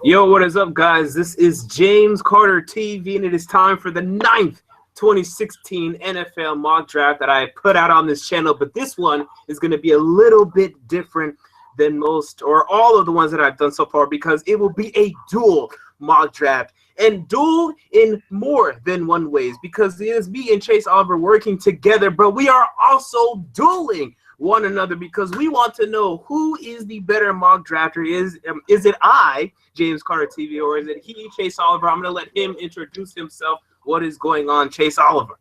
Yo, what is up, guys? This is James Carter TV, and it is time for the 9th 2016 NFL mock draft that I put out on this channel. But this one is going to be a little bit different than most or all of the ones that I've done so far, because it will be a dual mock draft, and dual in more than one ways, because it is me and Chase Oliver working together, but we are also dueling one another because we want to know who is the better mock drafter. Is it I, James Carter TV, or is it he, Chase Oliver? I'm going to let him introduce himself. What is going on, Chase Oliver?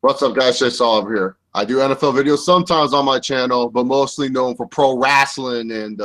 What's up, guys? Chase Oliver here. I do NFL videos sometimes on my channel, but mostly known for pro wrestling and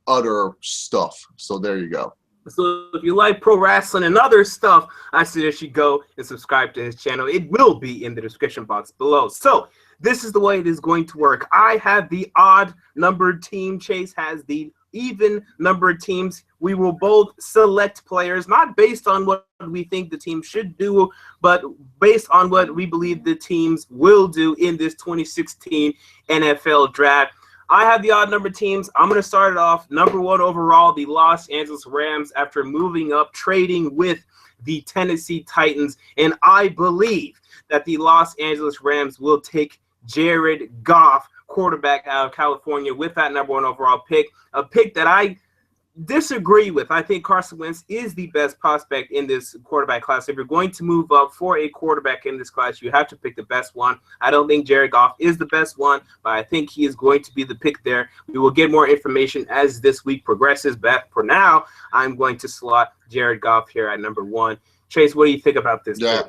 other stuff. So there you go. So if you like pro wrestling and other stuff, I suggest you go and subscribe to his channel. It will be in the description box below. So this is the way it is going to work. I have the odd numbered team. Chase has the even numbered teams. We will both select players, not based on what we think the team should do, but based on what we believe the teams will do in this 2016 NFL draft. I have the odd number teams. I'm going to start it off. Number 1 overall, the Los Angeles Rams, after moving up, trading with the Tennessee Titans. And I believe that the Los Angeles Rams will take Jared Goff, quarterback out of California, with that number 1 overall pick, a pick that I disagree with. I think Carson Wentz is the best prospect in this quarterback class. If you're going to move up for a quarterback in this class, you have to pick the best one. I don't think Jared Goff is the best one, but I think he is going to be the pick there. We will get more information as this week progresses, but for now, I'm going to slot Jared Goff here at number 1. Chase, what do you think about this pick?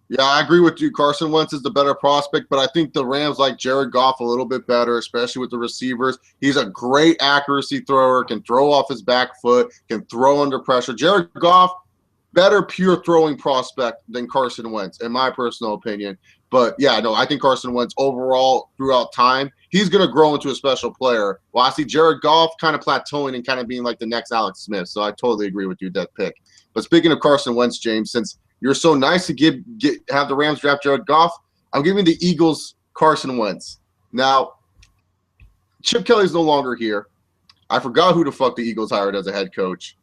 Yeah, I agree with you. Carson Wentz is the better prospect, but I think the Rams like Jared Goff a little bit better, especially with the receivers. He's a great accuracy thrower, can throw off his back foot, can throw under pressure. Jared Goff, better pure throwing prospect than Carson Wentz, in my personal opinion. But, yeah, no, I think Carson Wentz overall throughout time, he's going to grow into a special player. Well, I see Jared Goff kind of plateauing and kind of being like the next Alex Smith. So I totally agree with you with that pick. But speaking of Carson Wentz, James, since you're so nice to have the Rams draft Jared Goff, I'm giving the Eagles Carson Wentz. Now, Chip Kelly's no longer here. I forgot who the fuck the Eagles hired as a head coach.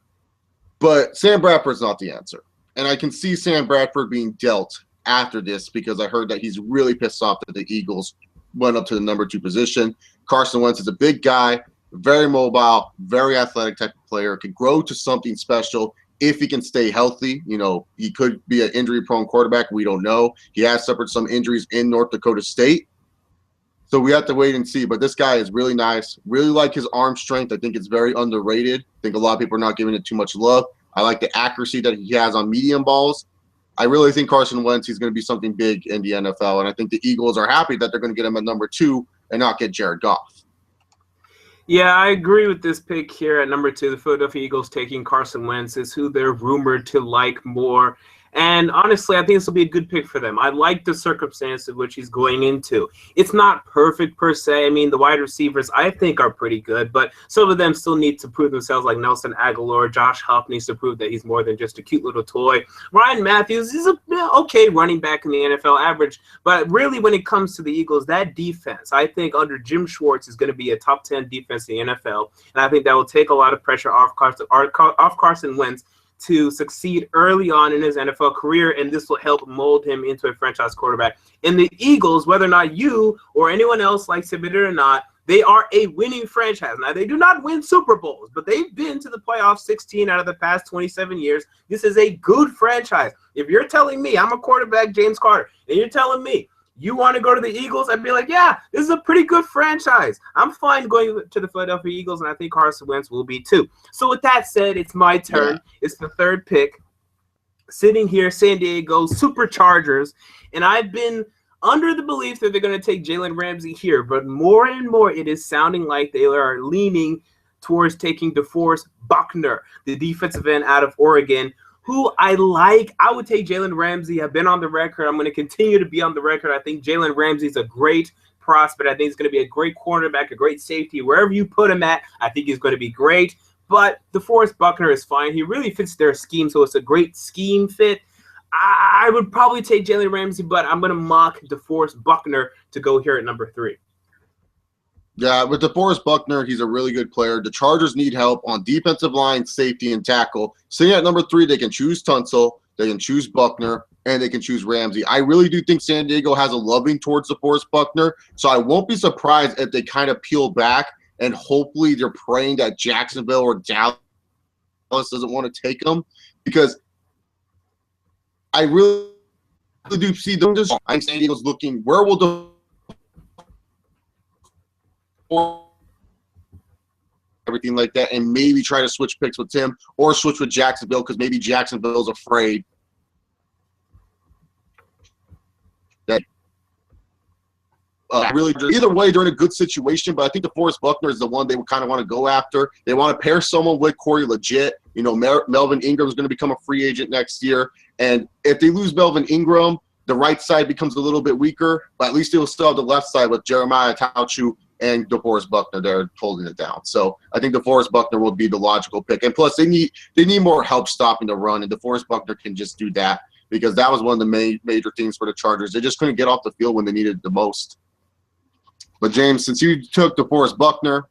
But Sam Bradford's not the answer. And I can see Sam Bradford being dealt after this, because I heard that he's really pissed off that the Eagles went up to the number 2 position. Carson Wentz is a big guy, very mobile, very athletic type of player, can grow to something special if he can stay healthy. You know, he could be an injury-prone quarterback. We don't know. He has suffered some injuries in North Dakota State. So we have to wait and see. But this guy is really nice. Really like his arm strength. I think it's very underrated. I think a lot of people are not giving it too much love. I like the accuracy that he has on medium balls. I really think Carson Wentz, he's going to be something big in the NFL. And I think the Eagles are happy that they're going to get him at number 2 and not get Jared Goff. Yeah, I agree with this pick here at number 2. The Philadelphia Eagles taking Carson Wentz is who they're rumored to like more. And honestly, I think this will be a good pick for them. I like the circumstance of which he's going into. It's not perfect per se. I mean, the wide receivers I think are pretty good, but some of them still need to prove themselves, like Nelson Aguilar. Josh Huff needs to prove that he's more than just a cute little toy. Ryan Matthews is a okay running back in the NFL, average. But really, when it comes to the Eagles, that defense, I think under Jim Schwartz, is going to be a top 10 defense in the NFL. And I think that will take a lot of pressure off Carson Wentz to succeed early on in his NFL career, and this will help mold him into a franchise quarterback. And the Eagles, whether or not you or anyone else likes to admit it or not, they are a winning franchise. Now, they do not win Super Bowls, but they've been to the playoffs 16 out of the past 27 years. This is a good franchise. If you're telling me, I'm a quarterback, James Carter, and you're telling me you want to go to the Eagles, I'd be like, yeah, this is a pretty good franchise. I'm fine going to the Philadelphia Eagles, and I think Carson Wentz will be too. So with that said, it's my turn. Yeah. It's the 3rd pick. Sitting here, San Diego Superchargers, and I've been under the belief that they're going to take Jalen Ramsey here, but more and more it is sounding like they are leaning towards taking DeForest Buckner, the defensive end out of Oregon, who I like. I would take Jalen Ramsey. I've been on the record. I'm going to continue to be on the record. I think Jalen Ramsey is a great prospect. I think he's going to be a great cornerback, a great safety. Wherever you put him at, I think he's going to be great. But DeForest Buckner is fine. He really fits their scheme, so it's a great scheme fit. I would probably take Jalen Ramsey, but I'm going to mock DeForest Buckner to go here at number 3. Yeah, with DeForest Buckner, he's a really good player. The Chargers need help on defensive line, safety, and tackle. Sitting at number 3, they can choose Tunsil, they can choose Buckner, and they can choose Ramsey. I really do think San Diego has a loving towards DeForest Buckner, so I won't be surprised if they kind of peel back, and hopefully they're praying that Jacksonville or Dallas doesn't want to take him, because I really do see them just. I think San Diego's looking, where will the everything like that, and maybe try to switch picks with Tim or switch with Jacksonville, because maybe Jacksonville's afraid that really either way they're in a good situation. But I think DeForest Buckner is the one they would kind of want to go after. They want to pair someone with Corey Legit. You know, Melvin Ingram is going to become a free agent next year, and if they lose Melvin Ingram, the right side becomes a little bit weaker, but at least they will still have the left side with Jeremiah Tauchu and DeForest Buckner there holding it down. So I think DeForest Buckner will be the logical pick. And plus, they need more help stopping the run, and DeForest Buckner can just do that, because that was one of the major things for the Chargers. They just couldn't get off the field when they needed it the most. But, James, since you took DeForest Buckner,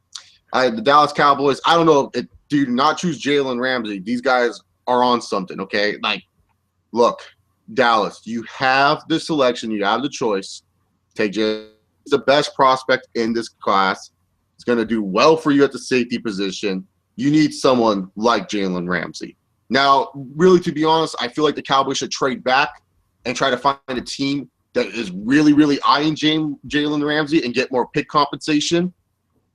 the Dallas Cowboys, I don't know, do not choose Jalen Ramsey. These guys are on something, okay? Like, look, Dallas, you have the selection. You have the choice. Take Jalen. The best prospect in this class. It's going to do well for you at the safety position. You need someone like Jalen Ramsey. Now, really, to be honest, I feel like the Cowboys should trade back and try to find a team that is really, really eyeing Jalen Ramsey and get more pick compensation.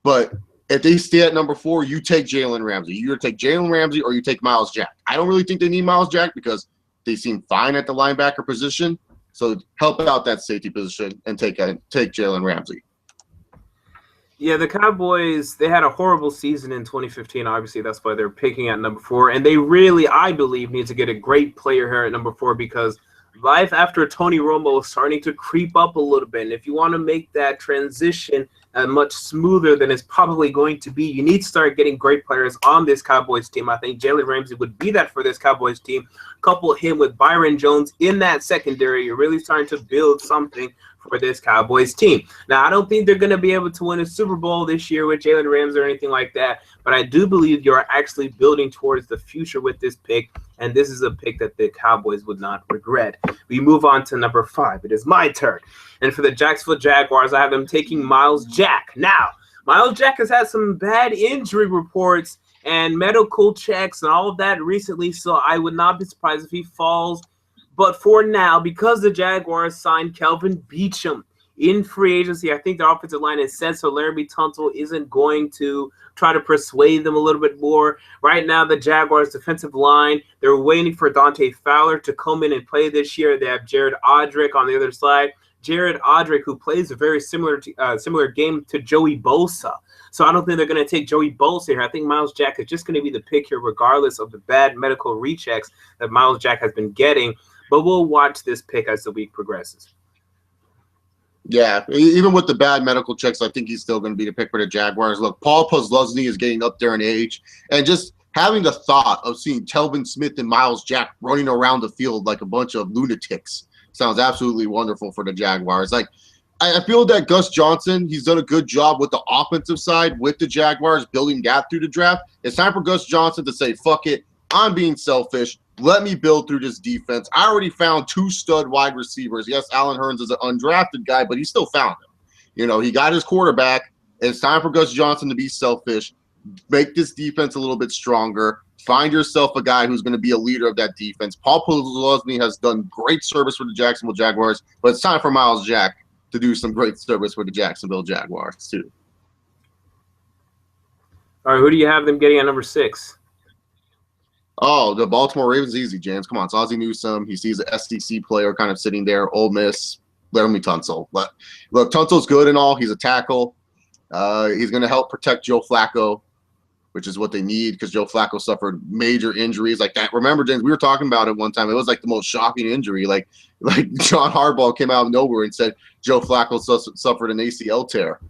But if they stay at number 4, you take Jalen Ramsey. You either take Jalen Ramsey or you take Myles Jack. I don't really think they need Myles Jack because they seem fine at the linebacker position. So help out that safety position and take Jalen Ramsey. Yeah, the Cowboys, they had a horrible season in 2015. Obviously, that's why they're picking at number 4. And they really, I believe, need to get a great player here at number 4, because life after Tony Romo is starting to creep up a little bit. And if you want to make that transition much smoother than it's probably going to be, you need to start getting great players on this Cowboys team. I think Jalen Ramsey would be that for this Cowboys team. Couple him with Byron Jones in that secondary, you're really starting to build something for this Cowboys team. Now, I don't think they're going to be able to win a Super Bowl this year with Jalen Ramsey or anything like that, but I do believe you're actually building towards the future with this pick, and this is a pick that the Cowboys would not regret. We move on to number 5. It is my turn. And for the Jacksonville Jaguars, I have them taking Myles Jack. Now, Myles Jack has had some bad injury reports and medical checks and all of that recently, so I would not be surprised if he falls. But for now, because the Jaguars signed Kelvin Beachum in free agency, I think the offensive line is set, so Laremy Tunsil isn't going to try to persuade them a little bit more. Right now, the Jaguars' defensive line, they're waiting for Dante Fowler to come in and play this year. They have Jared Odrick on the other side. Jared Odrick, who plays a very similar game to Joey Bosa. So I don't think they're going to take Joey Bosa here. I think Myles Jack is just going to be the pick here, regardless of the bad medical rechecks that Myles Jack has been getting. But we'll watch this pick as the week progresses. Yeah, even with the bad medical checks, I think he's still going to be the pick for the Jaguars. Look, Paul Posluszny is getting up there in age, and just having the thought of seeing Telvin Smith and Myles Jack running around the field like a bunch of lunatics sounds absolutely wonderful for the Jaguars. Like, I feel that Gus Johnson, he's done a good job with the offensive side with the Jaguars, building that through the draft. It's time for Gus Johnson to say, fuck it, I'm being selfish. Let me build through this defense. I already found 2 stud wide receivers. Yes, Allen Hurns is an undrafted guy, but he still found them. You know, he got his quarterback. It's time for Gus Johnson to be selfish, make this defense a little bit stronger, find yourself a guy who's going to be a leader of that defense. Paul Posluszny has done great service for the Jacksonville Jaguars, but it's time for Myles Jack to do some great service for the Jacksonville Jaguars, too. All right, who do you have them getting at number 6? Oh, the Baltimore Ravens, easy, James. Come on, it's Ozzie Newsome. He sees an SEC player kind of sitting there, Ole Miss. Laremy Tunsil. Look, Tunsil's good and all. He's a tackle. He's going to help protect Joe Flacco, which is what they need, because Joe Flacco suffered major injuries like that. Remember, James, we were talking about it one time. It was like the most shocking injury. Like John Harbaugh came out of nowhere and said Joe Flacco suffered an ACL tear.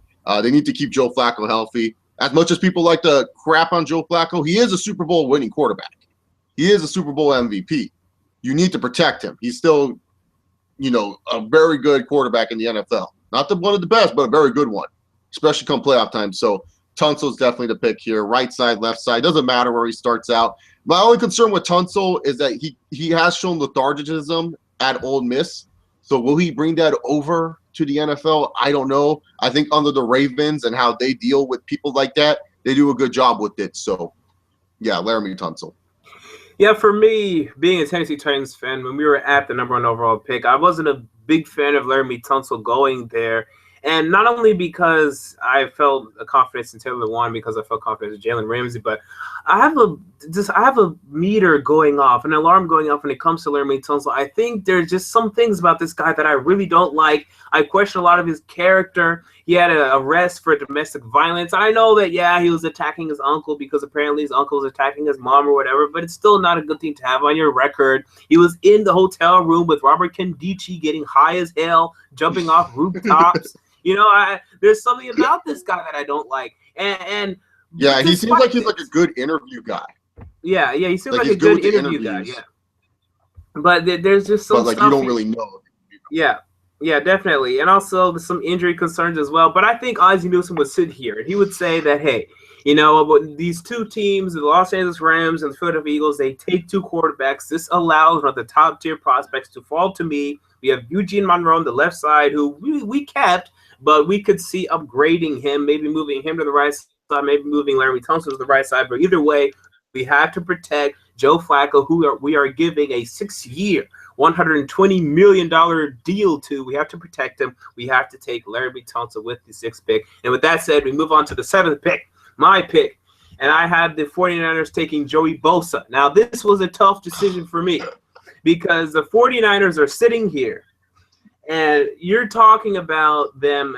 They need to keep Joe Flacco healthy. As much as people like to crap on Joe Flacco, he is a Super Bowl winning quarterback. He is a Super Bowl MVP. You need to protect him. He's still, a very good quarterback in the NFL. Not one of the best, but a very good one. especially come playoff time. So Tunsil's definitely the pick here. Right side, left side, doesn't matter where he starts out. My only concern with Tunsil is that he has shown lethargicism at Ole Miss. So will he bring that over to the NFL? I don't know. I think under the Ravens and how they deal with people like that, they do a good job with it. So, yeah, Laramie Tunsil. Yeah, for me, being a Tennessee Titans fan, when we were at the #1 overall pick, I wasn't a big fan of Laramie Tunsil going there. And not only because I felt a confidence in Taylor Lewan, because I felt confidence in Jalen Ramsey, but I have a meter going off, an alarm going off when it comes to Laramie Tunsil. I think there's just some things about this guy that I really don't like. I question a lot of his character. He had an arrest for domestic violence. I know that, yeah, he was attacking his uncle because apparently his uncle was attacking his mom or whatever, but it's still not a good thing to have on your record. He was in the hotel room with Robert Kendichi getting high as hell, jumping off rooftops. There's something about this guy that I don't like. And yeah, he seems like he's like a good interview guy. Yeah, he seems like a good interview guy. Yeah, but there's just some stuff. But you don't really know. Yeah, definitely, and also there's some injury concerns as well. But I think Ozzie Newsome would sit here and he would say that, hey, these two teams, the Los Angeles Rams and the Philadelphia Eagles, they take two quarterbacks. This allows one of the top tier prospects to fall to me. We have Eugene Monroe on the left side, who we kept, but we could see upgrading him, maybe moving him to the right side, maybe moving Laramie Tunsil to the right side. But either way, we have to protect Joe Flacco, who we are giving a 6-year, $120 million deal to. We have to protect him. We have to take Laramie Tunsil with the 6th pick. And with that said, we move on to the 7th pick, my pick. And I had the 49ers taking Joey Bosa. Now, this was a tough decision for me because the 49ers are sitting here, and you're talking about them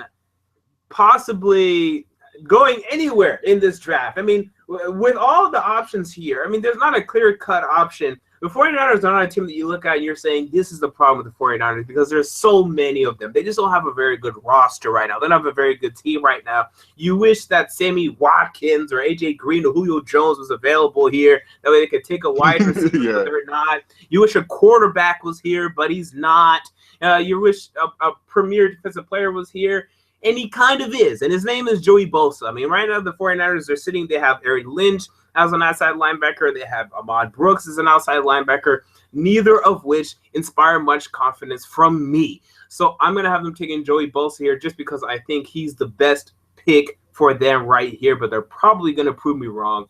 possibly going anywhere in this draft. I mean, with all the options here, there's not a clear-cut option. The 49ers are not a team that you look at and you're saying this is the problem with the 49ers because there's so many of them. They just don't have a very good roster right now. They don't have a very good team right now. You wish that Sammy Watkins or A.J. Green or Julio Jones was available here. That way they could take a wide receiver, yeah. But they're not. You wish a quarterback was here, but he's not. You wish a premier defensive player was here. And he kind of is. And his name is Joey Bosa. Right now the 49ers are sitting. They have Aaron Lynch as an outside linebacker. They have Ahmad Brooks as an outside linebacker, neither of which inspire much confidence from me. So I'm going to have them taking Joey Bosa here just because I think he's the best pick for them right here. But they're probably going to prove me wrong.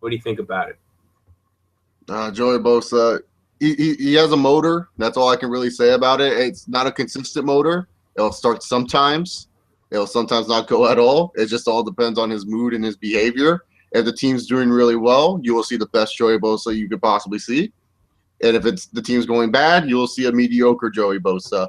What do you think about it? Joey Bosa, he has a motor. That's all I can really say about it. It's not a consistent motor. It'll start sometimes. It'll sometimes not go at all. It just all depends on his mood and his behavior. If the team's doing really well, you will see the best Joey Bosa you could possibly see. And if it's the team's going bad, you will see a mediocre Joey Bosa.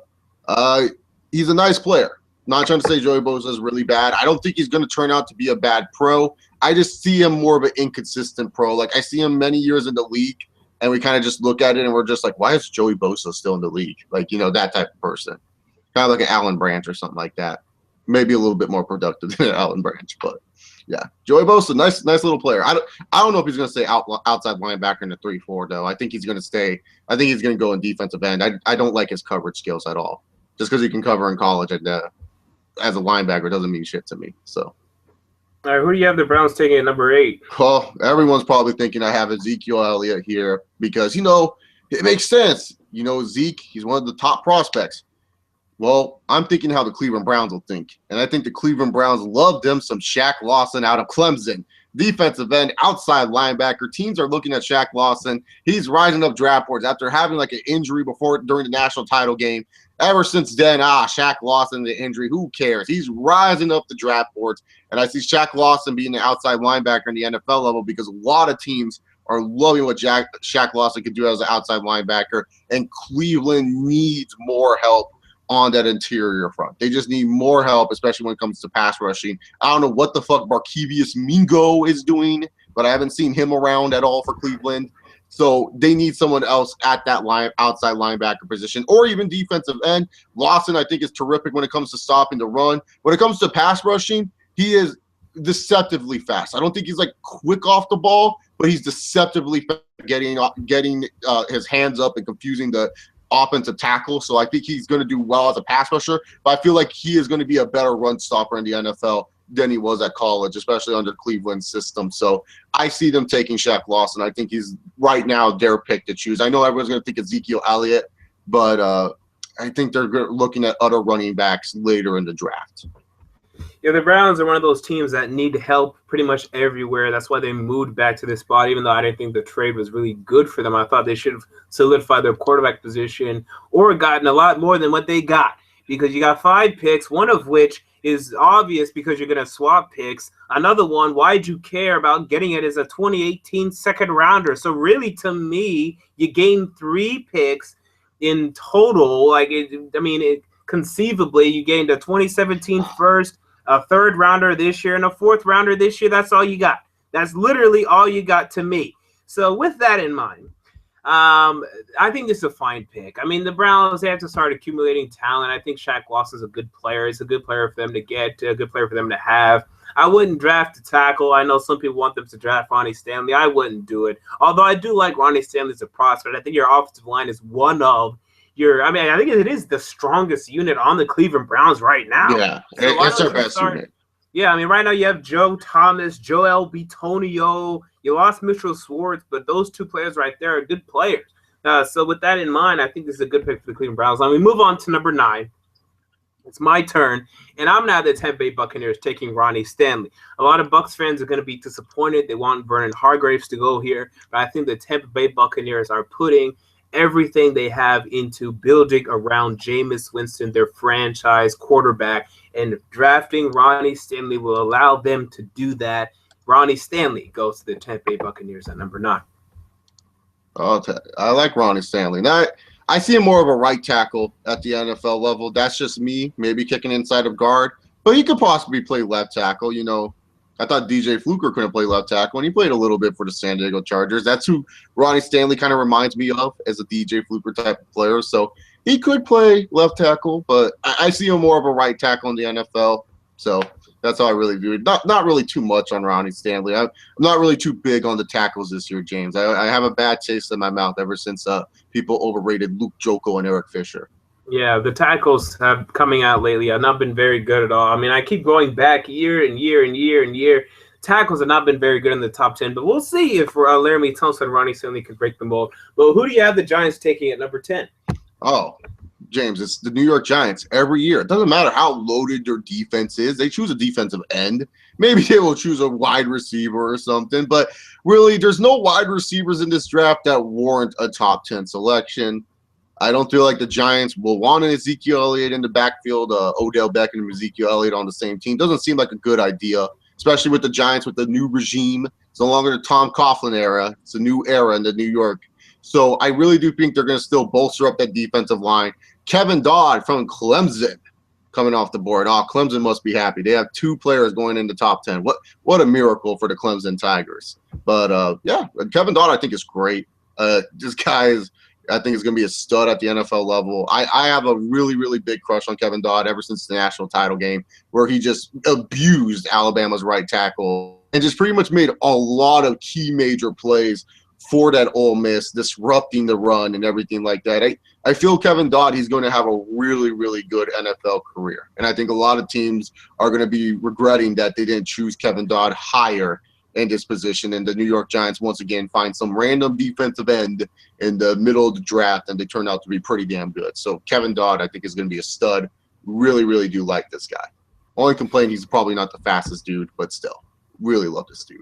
He's a nice player. Not trying to say Joey Bosa is really bad. I don't think he's going to turn out to be a bad pro. I just see him more of an inconsistent pro. Like, I see him many years in the league, and we kind of just look at it, and we're just like, why is Joey Bosa still in the league? Like, that type of person. Kind of like an Alan Branch or something like that. Maybe a little bit more productive than Alan Branch, but yeah, Joey Bosa, nice little player. I don't know if he's going to stay outside linebacker in the 3-4 though. I think he's going to stay. I think he's going to go in defensive end. I don't like his coverage skills at all. Just because he can cover in college and as a linebacker doesn't mean shit to me. So, all right, who do you have the Browns taking at number 8? Well, everyone's probably thinking I have Ezekiel Elliott here because it makes sense. Zeke, he's one of the top prospects. Well, I'm thinking how the Cleveland Browns will think. And I think the Cleveland Browns love them some Shaq Lawson out of Clemson. Defensive end, outside linebacker. Teams are looking at Shaq Lawson. He's rising up draft boards after having like an injury during the national title game. Ever since then, Shaq Lawson, the injury, who cares? He's rising up the draft boards. And I see Shaq Lawson being the outside linebacker in the NFL level because a lot of teams are loving what Shaq Lawson can do as an outside linebacker. And Cleveland needs more help on that interior front. They just need more help, especially when it comes to pass rushing. I don't know what the fuck Barkevious Mingo is doing, but I haven't seen him around at all for Cleveland. So they need someone else at that outside linebacker position or even defensive end. Lawson, I think, is terrific when it comes to stopping the run. When it comes to pass rushing, he is deceptively fast. I don't think he's like quick off the ball, but he's deceptively fast getting his hands up and confusing the offensive tackle. So I think he's going to do well as a pass rusher, but I feel like he is going to be a better run stopper in the NFL than he was at college, especially under Cleveland's system. So I see them taking Shaq Lawson. I think he's right now their pick to choose. I know everyone's going to think Ezekiel Elliott, but I think they're looking at other running backs later in the draft. Yeah, the Browns are one of those teams that need help pretty much everywhere. That's why they moved back to this spot, even though I didn't think the trade was really good for them. I thought they should have solidified their quarterback position or gotten a lot more than what they got, because you got 5 picks, one of which is obvious because you're going to swap picks. Another one, why'd you care about getting it as a 2018 second rounder? So really, to me, you gained 3 picks in total. Conceivably, you gained a 2017 first, a 3rd rounder this year, and a 4th rounder this year. That's all you got. That's literally all you got to me. So with that in mind, I think this is a fine pick. I mean, the Browns, they have to start accumulating talent. I think Shaq Lawson is a good player. It's a good player for them to get, a good player for them to have. I wouldn't draft a tackle. I know some people want them to draft Ronnie Stanley. I wouldn't do it. Although I do like Ronnie Stanley as a prospect. I think your offensive line is one of I think it is the strongest unit on the Cleveland Browns right now. Yeah, so it's their best unit. Yeah, I mean, right now you have Joe Thomas, Joel Bitonio. You lost Mitchell Schwartz, but those 2 players right there are good players. So with that in mind, I think this is a good pick for the Cleveland Browns. Now we move on to number 9. It's my turn, and I'm now the Tampa Bay Buccaneers taking Ronnie Stanley. A lot of Bucs fans are going to be disappointed. They want Vernon Hargreaves to go here, but I think the Tampa Bay Buccaneers are putting everything they have into building around Jameis Winston, their franchise quarterback, and drafting Ronnie Stanley will allow them to do that. Ronnie Stanley goes to the Tampa Bay Buccaneers at number 9. Oh, I like Ronnie Stanley. Now, I see him more of a right tackle at the NFL level. That's just me, maybe kicking inside of guard, but he could possibly play left tackle. You know, I thought DJ Fluker couldn't play left tackle, and he played a little bit for the San Diego Chargers. That's who Ronnie Stanley kind of reminds me of, as a DJ Fluker type of player. So he could play left tackle, but I see him more of a right tackle in the NFL. So that's how I really view it. Not really too much on Ronnie Stanley. I'm not really too big on the tackles this year, James. I have a bad taste in my mouth ever since people overrated Luke Joko and Eric Fisher. Yeah, the tackles have coming out lately have not been very good at all. I mean, I keep going back year and year and year and year. Tackles have not been very good in the top 10, but we'll see if Laramie Tunsil and Ronnie Stanley can break the mold. But who do you have the Giants taking at number 10? Oh, James, it's the New York Giants every year. It doesn't matter how loaded their defense is. They choose a defensive end. Maybe they will choose a wide receiver or something, but really there's no wide receivers in this draft that warrant a top 10 selection. I don't feel like the Giants will want an Ezekiel Elliott in the backfield, Odell Beckham and Ezekiel Elliott on the same team. Doesn't seem like a good idea, especially with the Giants with the new regime. It's no longer the Tom Coughlin era. It's a new era in the New York. So I really do think they're going to still bolster up that defensive line. Kevin Dodd from Clemson coming off the board. Oh, Clemson must be happy. They have 2 players going in the top 10. What a miracle for the Clemson Tigers. But, yeah, Kevin Dodd I think is great. This guy I think is going to be a stud at the NFL level. I have a really, really big crush on Kevin Dodd ever since the national title game, where he just abused Alabama's right tackle and just pretty much made a lot of key major plays for that Ole Miss, disrupting the run and everything like that. I feel Kevin Dodd, he's going to have a really, really good NFL career. And I think a lot of teams are going to be regretting that they didn't choose Kevin Dodd higher in this position. And the New York Giants, once again, find some random defensive end in the middle of the draft, and they turn out to be pretty damn good. So Kevin Dodd, I think, is going to be a stud. Really, really do like this guy. Only complain he's probably not the fastest dude, but still, really love this dude.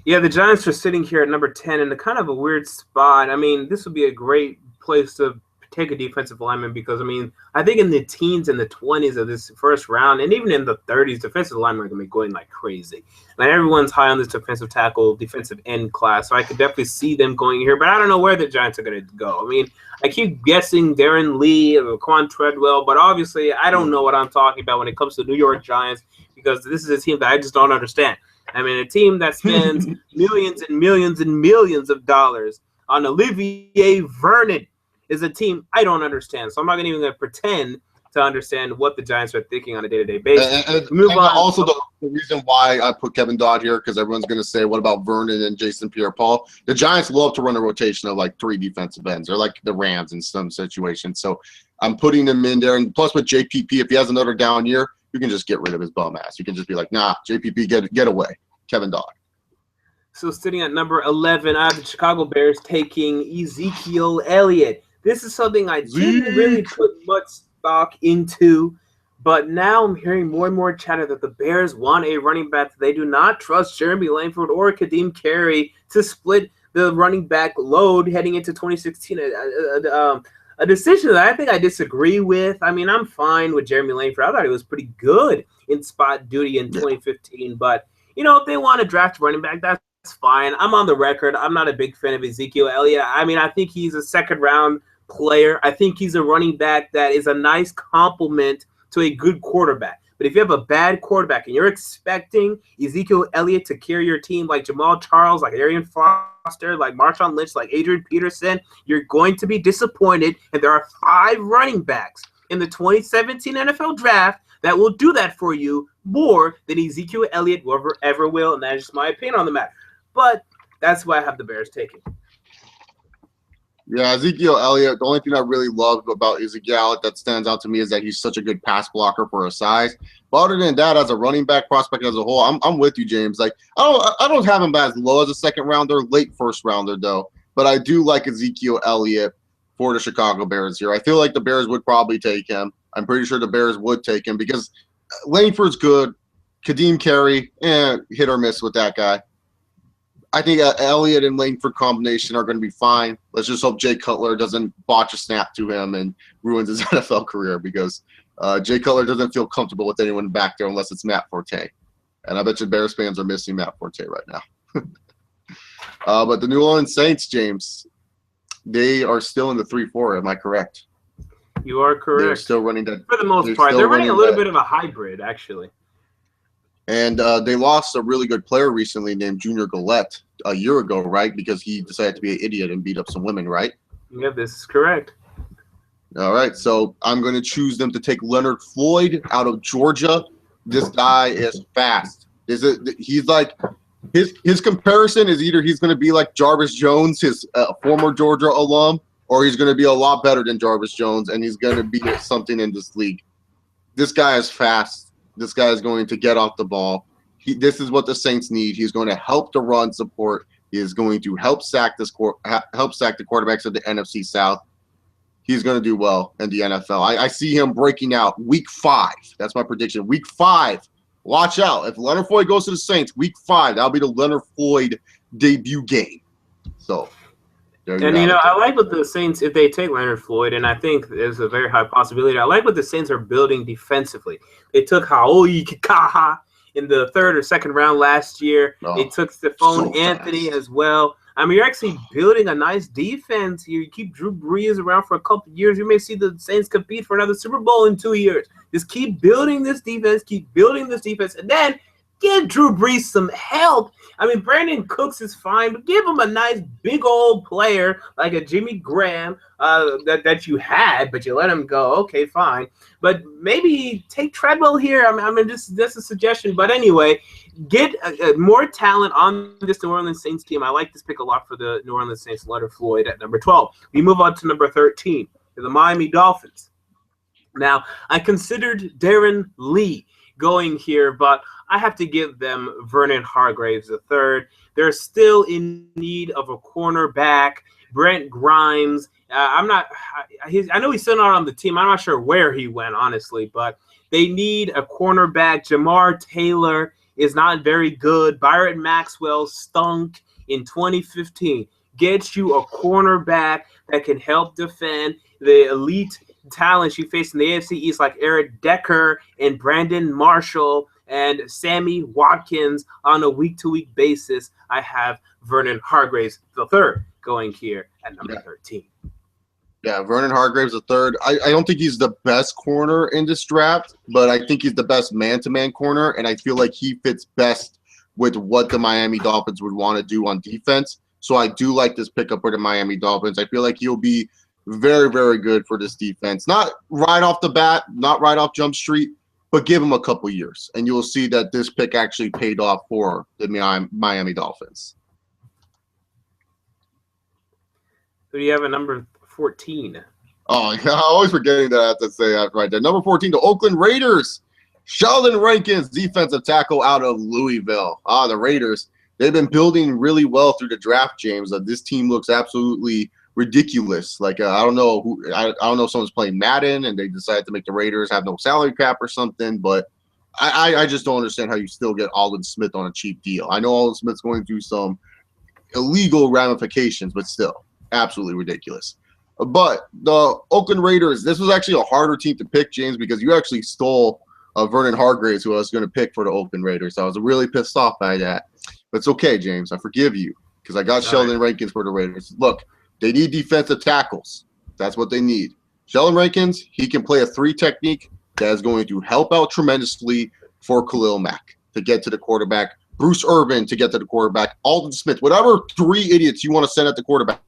Yeah, the Giants are sitting here at number 10 in a kind of a weird spot. I mean, this would be a great place to take a defensive lineman because, I mean, I think in the teens and the 20s of this first round, and even in the 30s, defensive linemen are going to be going like crazy. Like, everyone's high on this defensive tackle, defensive end class, so I could definitely see them going here, but I don't know where the Giants are going to go. I mean, I keep guessing Darren Lee or Quan Treadwell, but obviously I don't know what I'm talking about when it comes to New York Giants because this is a team that I just don't understand. I mean, a team that spends millions and millions and millions of dollars on Olivier Vernon is a team I don't understand. So I'm not even going to pretend to understand what the Giants are thinking on a day-to-day basis. And also the reason why I put Kevin Dodd here, because everyone's going to say, what about Vernon and Jason Pierre-Paul? The Giants love to run a rotation of like 3 defensive ends. They're like the Rams in some situations. So I'm putting them in there. And plus with JPP, if he has another down year, you can just get rid of his bum ass. You can just be like, nah, JPP, get away. Kevin Dodd. So sitting at number 11, I have the Chicago Bears taking Ezekiel Elliott. This is something I didn't really put much stock into, but now I'm hearing more and more chatter that the Bears want a running back. They do not trust Jeremy Langford or Kadeem Carey to split the running back load heading into 2016. A decision that I think I disagree with. I mean, I'm fine with Jeremy Langford. I thought he was pretty good in spot duty in 2015, but if they want to draft running back, that's fine. I'm on the record. I'm not a big fan of Ezekiel Elliott. I mean, I think he's a second-round player. I think he's a running back that is a nice complement to a good quarterback. But if you have a bad quarterback and you're expecting Ezekiel Elliott to carry your team like Jamal Charles, like Arian Foster, like Marshawn Lynch, like Adrian Peterson, you're going to be disappointed. And there are 5 running backs in the 2017 NFL Draft that will do that for you more than Ezekiel Elliott ever will. And that is just my opinion on the matter. But that's why I have the Bears taking. Yeah, Ezekiel Elliott, the only thing I really love about Ezekiel Elliott that stands out to me is that he's such a good pass blocker for his size. But other than that, as a running back prospect as a whole, I'm with you, James. Like, I don't have him as low as a second rounder, late first rounder, though. But I do like Ezekiel Elliott for the Chicago Bears here. I feel like the Bears would probably take him. I'm pretty sure the Bears would take him because Langford's good. Kadeem Carey, hit or miss with that guy. I think Elliott and Langford combination are going to be fine. Let's just hope Jay Cutler doesn't botch a snap to him and ruins his NFL career because Jay Cutler doesn't feel comfortable with anyone back there unless it's Matt Forte. And I bet you Bears fans are missing Matt Forte right now. But the New Orleans Saints, James, they are still in the 3-4. Am I correct? You are correct. They're still running that. For the most part. They're running a little bit of a hybrid, actually. And they lost a really good player recently named Junior Gillette a year ago, right? Because he decided to be an idiot and beat up some women, right? Yeah, this is correct. All right, so I'm going to choose them to take Leonard Floyd out of Georgia. This guy is fast. He's like his comparison is either he's going to be like Jarvis Jones, his former Georgia alum, or he's going to be a lot better than Jarvis Jones, and he's going to be something in this league. This guy is fast. This guy is going to get off the ball. This is what the Saints need. He's going to help the run support. He is going to help sack the quarterbacks of the NFC South. He's going to do well in the NFL. I see him breaking out week 5. That's my prediction. Week 5. Watch out. If Leonard Floyd goes to the Saints, week 5, that'll be the Leonard Floyd debut game. So, I like what the Saints, if they take Leonard Floyd, and I think there's a very high possibility, I like what the Saints are building defensively. They took Haoi Kikaha in the 3rd or 2nd round last year. They took Stephon Anthony as well. I mean, you're actually building a nice defense here. You keep Drew Brees around for a couple of years. You may see the Saints compete for another Super Bowl in 2 years. Just keep building this defense, and then give Drew Brees some help. I mean, Brandon Cooks is fine, but give him a nice big old player like a Jimmy Graham that you had, but you let him go. Okay, fine. But maybe take Treadwell here. I mean, that's a suggestion. But anyway, get more talent on this New Orleans Saints team. I like this pick a lot for the New Orleans Saints. Leonard Floyd at number 12. We move on to number 13, to the Miami Dolphins. Now, I considered Darren Lee going here, but I have to give them Vernon Hargreaves III. They're still in need of a cornerback. Brent Grimes, I know he's still not on the team. I'm not sure where he went, honestly, but they need a cornerback. Jamar Taylor is not very good. Byron Maxwell stunk in 2015. Get you a cornerback that can help defend the elite talents you face in the AFC East, like Eric Decker and Brandon Marshall and Sammy Watkins on a week-to-week basis. I have Vernon Hargreaves III going here at number 13. Yeah, Vernon Hargreaves III. I don't think he's the best corner in this draft, but I think he's the best man-to-man corner, and I feel like he fits best with what the Miami Dolphins would want to do on defense. So I do like this pickup for the Miami Dolphins. I feel like he'll be very, very good for this defense. Not right off the bat, not right off Jump Street, but give him a couple years, and you'll see that this pick actually paid off for the Miami Dolphins. Who do you have at number 14? Oh, yeah, I'm always forgetting that I have to say that right there. Number 14, the Oakland Raiders. Sheldon Rankins, defensive tackle out of Louisville. The Raiders. They've been building really well through the draft, James. This team looks absolutely ridiculous. Like I don't know who. I don't know if someone's playing Madden and they decided to make the Raiders have no salary cap or something. But I just don't understand how you still get Aldon Smith on a cheap deal. I know Aldon Smith's going through some illegal ramifications, but still absolutely ridiculous. But the Oakland Raiders. This was actually a harder team to pick, James, because you actually stole Vernon Hargreaves, who I was going to pick for the Oakland Raiders. I was really pissed off by that. But it's okay, James. I forgive you because I got Sheldon Rankins for the Raiders. Look, they need defensive tackles. That's what they need. Sheldon Rankins, he can play a 3 technique that is going to help out tremendously for Khalil Mack to get to the quarterback, Bruce Irvin to get to the quarterback, Aldon Smith, whatever 3 idiots you want to send at the quarterback.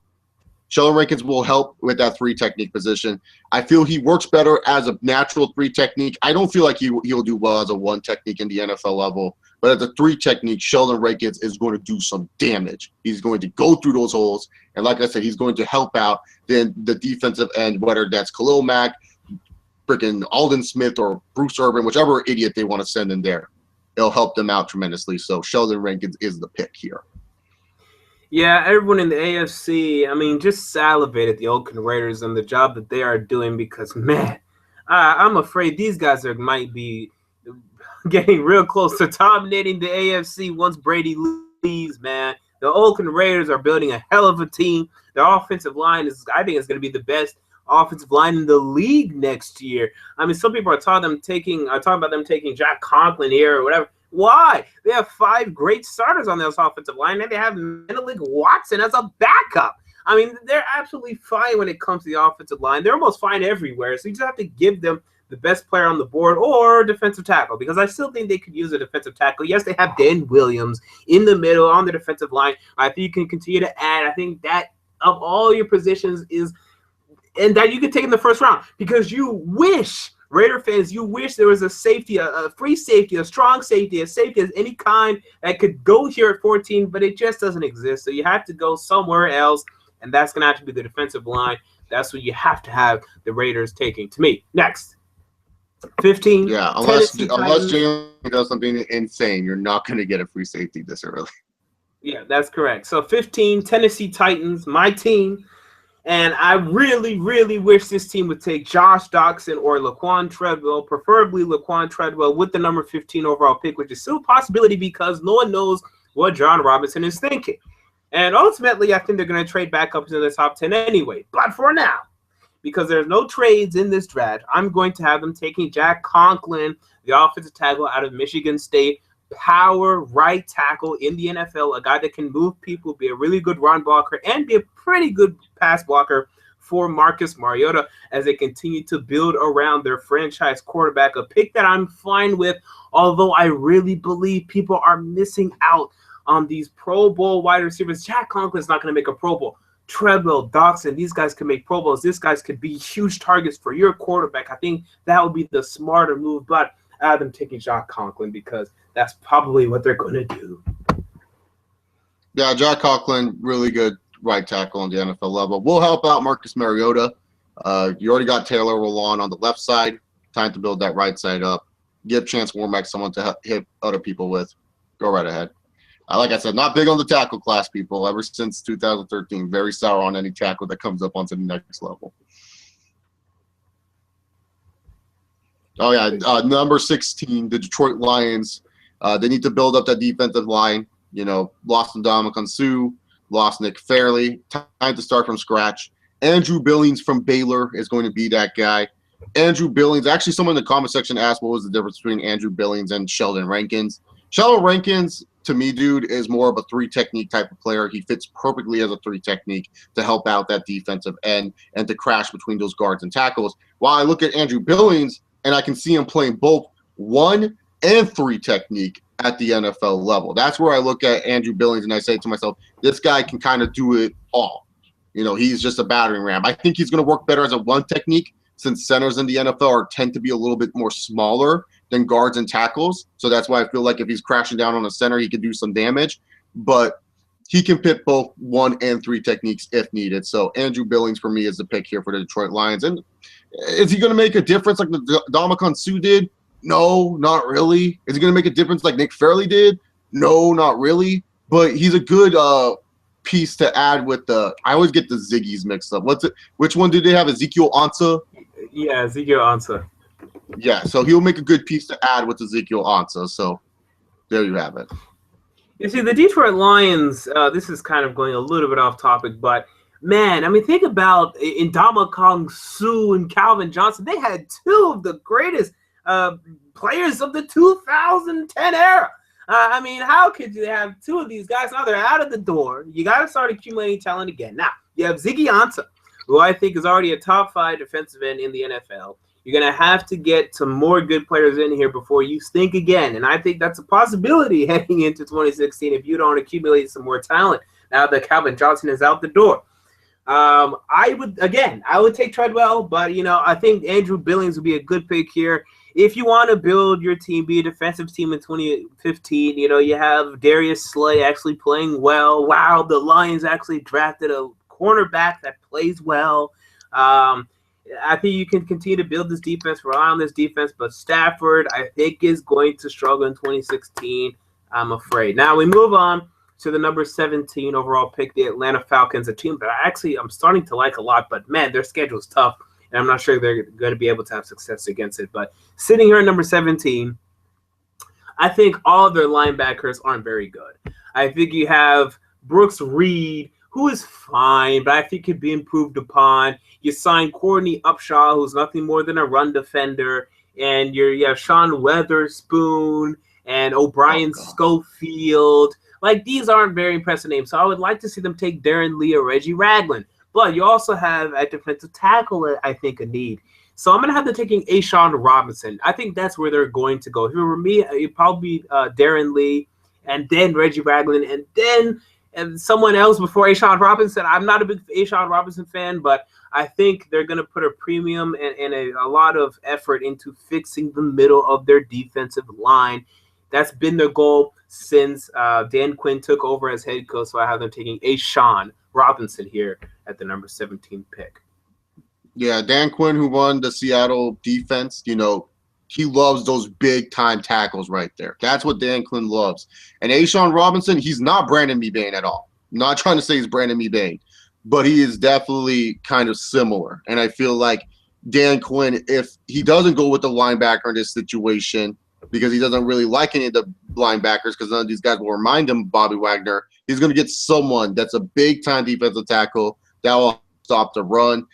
Sheldon Rankins will help with that 3 technique position. I feel he works better as a natural 3 technique. I don't feel like he'll do well as a 1 technique in the NFL level. But as a 3 technique, Sheldon Rankins is going to do some damage. He's going to go through those holes. And like I said, he's going to help out then the defensive end, whether that's Khalil Mack, freaking Aldon Smith, or Bruce Irvin, whichever idiot they want to send in there. It'll help them out tremendously. So Sheldon Rankins is the pick here. Yeah, everyone in the AFC, I mean, just salivate at the Oakland Raiders and the job that they are doing because, man, I'm afraid these guys might be getting real close to dominating the AFC once Brady leaves, man. The Oakland Raiders are building a hell of a team. Their offensive line I think, is going to be the best offensive line in the league next year. I mean, some people are talking about them taking Jack Conklin here or whatever. Why? They have 5 great starters on this offensive line, and they have Menelik Watson as a backup. I mean, they're absolutely fine when it comes to the offensive line. They're almost fine everywhere, so you just have to give them the best player on the board or defensive tackle, because I still think they could use a defensive tackle. Yes, they have Dan Williams in the middle on the defensive line. I think you can continue to add. I think that of all your positions and that you could take in the first round, because you wish, Raider fans, you wish there was a safety, a free safety, a strong safety, a safety of any kind that could go here at 14, but it just doesn't exist. So you have to go somewhere else, and that's going to have to be the defensive line. That's what you have to have the Raiders taking. To me, next. 15. Yeah, unless Jalen does something insane, you're not going to get a free safety this early. Yeah, that's correct. So 15, Tennessee Titans, my team. And I really, really wish this team would take Josh Doctson or Laquan Treadwell, preferably Laquan Treadwell with the number 15 overall pick, which is still a possibility because no one knows what John Robinson is thinking. And ultimately, I think they're going to trade back up into the top 10 anyway. But for now, because there's no trades in this draft, I'm going to have them taking Jack Conklin, the offensive tackle out of Michigan State, power right tackle in the NFL, a guy that can move people, be a really good run blocker, and be a pretty good pass blocker for Marcus Mariota as they continue to build around their franchise quarterback, a pick that I'm fine with, although I really believe people are missing out on these Pro Bowl wide receivers. Jack Conklin's not going to make a Pro Bowl. Treadwell, Doctson, these guys can make Pro Bowls. These guys could be huge targets for your quarterback. I think that would be the smarter move, but I have them taking Jack Conklin because that's probably what they're going to do. Yeah, Jack Conklin, really good right tackle on the NFL level. Will help out Marcus Mariota. You already got Taylor Rowland on the left side. Time to build that right side up. Give Chance Warmack someone to hit other people with. Go right ahead. Like I said, not big on the tackle class, people. Ever since 2013, very sour on any tackle that comes up onto the next level. Oh, yeah, number 16, the Detroit Lions. They need to build up that defensive line. You know, lost Ndamukong Suh, lost Nick Fairley. Time to start from scratch. Andrew Billings from Baylor is going to be that guy. Andrew Billings, actually someone in the comment section asked what was the difference between Andrew Billings and Sheldon Rankins. Sheldon Rankins, to me, dude, is more of a 3 technique type of player. He fits perfectly as a 3 technique to help out that defensive end and to crash between those guards and tackles. While I look at Andrew Billings, and I can see him playing both 1 and 3 technique at the NFL level. That's where I look at Andrew Billings and I say to myself, this guy can kind of do it all. You know, he's just a battering ram. I think he's going to work better as a 1 technique since centers in the NFL tend to be a little bit more smaller than guards and tackles. So that's why I feel like if he's crashing down on a center, he could do some damage. But he can fit both 1 and 3 techniques if needed. So Andrew Billings for me is the pick here for the Detroit Lions. And is he going to make a difference like the Ndamukong Suh did? No, not really. Is he going to make a difference like Nick Fairley did? No, not really. But he's a good piece to add with the. I always get the Ziggies mixed up. What's it? Which one did they have? Ezekiel Ansah? Yeah, Ezekiel Ansah. Yeah, so he'll make a good piece to add with Ezekiel Ansah. So there you have it. You see, the Detroit Lions, this is kind of going a little bit off topic, but man, I mean, think about Ndamukong Kong Suh and Calvin Johnson. They had two of the greatest players of the 2010 era. I mean, how could you have two of these guys? Now they're out of the door. You got to start accumulating talent again. Now, you have Ziggy Ansah, who I think is already a top 5 defensive end in the NFL. You're going to have to get some more good players in here before you think again. And I think that's a possibility heading into 2016 if you don't accumulate some more talent now that Calvin Johnson is out the door. I would take Treadwell, but, I think Andrew Billings would be a good pick here. If you want to build your team, be a defensive team in 2015, you have Darius Slay actually playing well. Wow, the Lions actually drafted a cornerback that plays well. I think you can continue to build this defense, rely on this defense, but Stafford, I think, is going to struggle in 2016, I'm afraid. Now we move on to the number 17 overall pick, the Atlanta Falcons, a team that I'm starting to like a lot, but man, their schedule is tough. And I'm not sure they're going to be able to have success against it. But sitting here at number 17, I think all of their linebackers aren't very good. I think you have Brooks Reed, who is fine, but I think could be improved upon. You sign Courtney Upshaw, who's nothing more than a run defender. And you have Sean Weatherspoon and O'Brien Schofield. Like, these aren't very impressive names. So I would like to see them take Darren Lee or Reggie Ragland. But you also have a defensive tackle, I think, a need. So I'm going to have to taking A'Shawn Robinson. I think that's where they're going to go. If it were me, it'd probably be Darren Lee and then Reggie Ragland and then someone else before A'Shawn Robinson. I'm not a big A'Shawn Robinson fan, but I think they're going to put a premium and a lot of effort into fixing the middle of their defensive line. That's been their goal since Dan Quinn took over as head coach. So I have them taking A'Shawn Robinson here at the number 17 pick. Yeah, Dan Quinn, who won the Seattle defense, he loves those big-time tackles right there. That's what Dan Quinn loves. And A'Shawn Robinson, he's not Brandon Mebane at all. I'm not trying to say he's Brandon Mebane, but he is definitely kind of similar. And I feel like Dan Quinn, if he doesn't go with the linebacker in this situation, because he doesn't really like any of the linebackers because none of these guys will remind him of Bobby Wagner, he's going to get someone that's a big-time defensive tackle that will stop the run.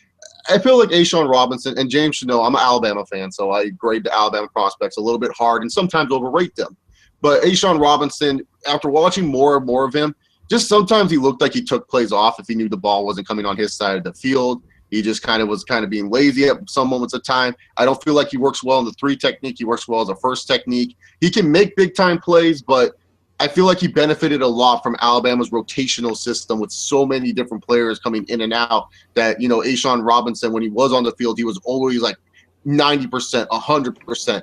I feel like A'Shawn Robinson, and James should know I'm an Alabama fan, so I grade the Alabama prospects a little bit hard and sometimes overrate them. But A'Shawn Robinson, after watching more and more of him, just sometimes he looked like he took plays off if he knew the ball wasn't coming on his side of the field. He just was being lazy at some moments of time. I don't feel like he works well in the 3 technique. He works well as a first technique. He can make big-time plays, but I feel like he benefited a lot from Alabama's rotational system with so many different players coming in and out that, A'Shawn Robinson, when he was on the field, he was always like 90%, 100%.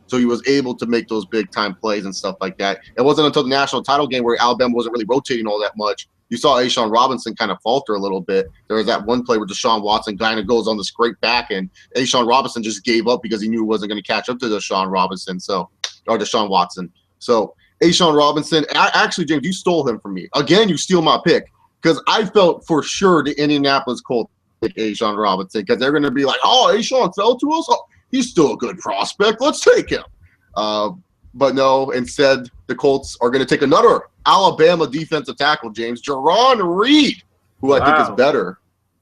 So he was able to make those big-time plays and stuff like that. It wasn't until the national title game where Alabama wasn't really rotating all that much. You saw A'Shawn Robinson kind of falter a little bit. There was that one play where Deshaun Watson kind of goes on the scrape back, and A'Shawn Robinson just gave up because he knew he wasn't going to catch up to Deshaun Watson. So A'Shawn Robinson, actually, James, you stole him from me. Again, you steal my pick because I felt for sure the Indianapolis Colts pick A'Shawn Robinson because they're going to be like, oh, A'Shawn fell to us? Oh, he's still a good prospect. Let's take him. But no, instead, the Colts are going to take another Alabama defensive tackle, James, Jarran Reed, who I think is better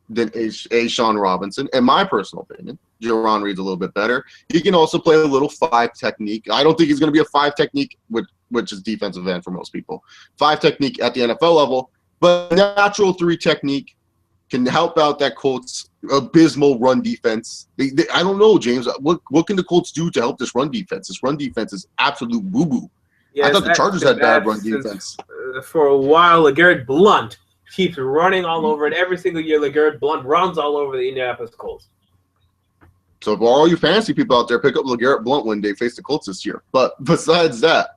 than A'Shawn Robinson, in my personal opinion. Jarran Reed's a little bit better. He can also play a little 5 technique. I don't think he's going to be a 5 technique, which is defensive end for most people. 5 technique at the NFL level, but natural 3 technique can help out that Colts abysmal run defense. I don't know, James. What can the Colts do to help this run defense? This run defense is absolute boo-boo. Yes, I thought the Chargers had bad run defense. For a while, LeGarrette Blount keeps running all over it. Every single year, LeGarrette Blount runs all over the Indianapolis Colts. So for all you fantasy people out there, pick up LeGarrette Blount when they face the Colts this year. But besides that,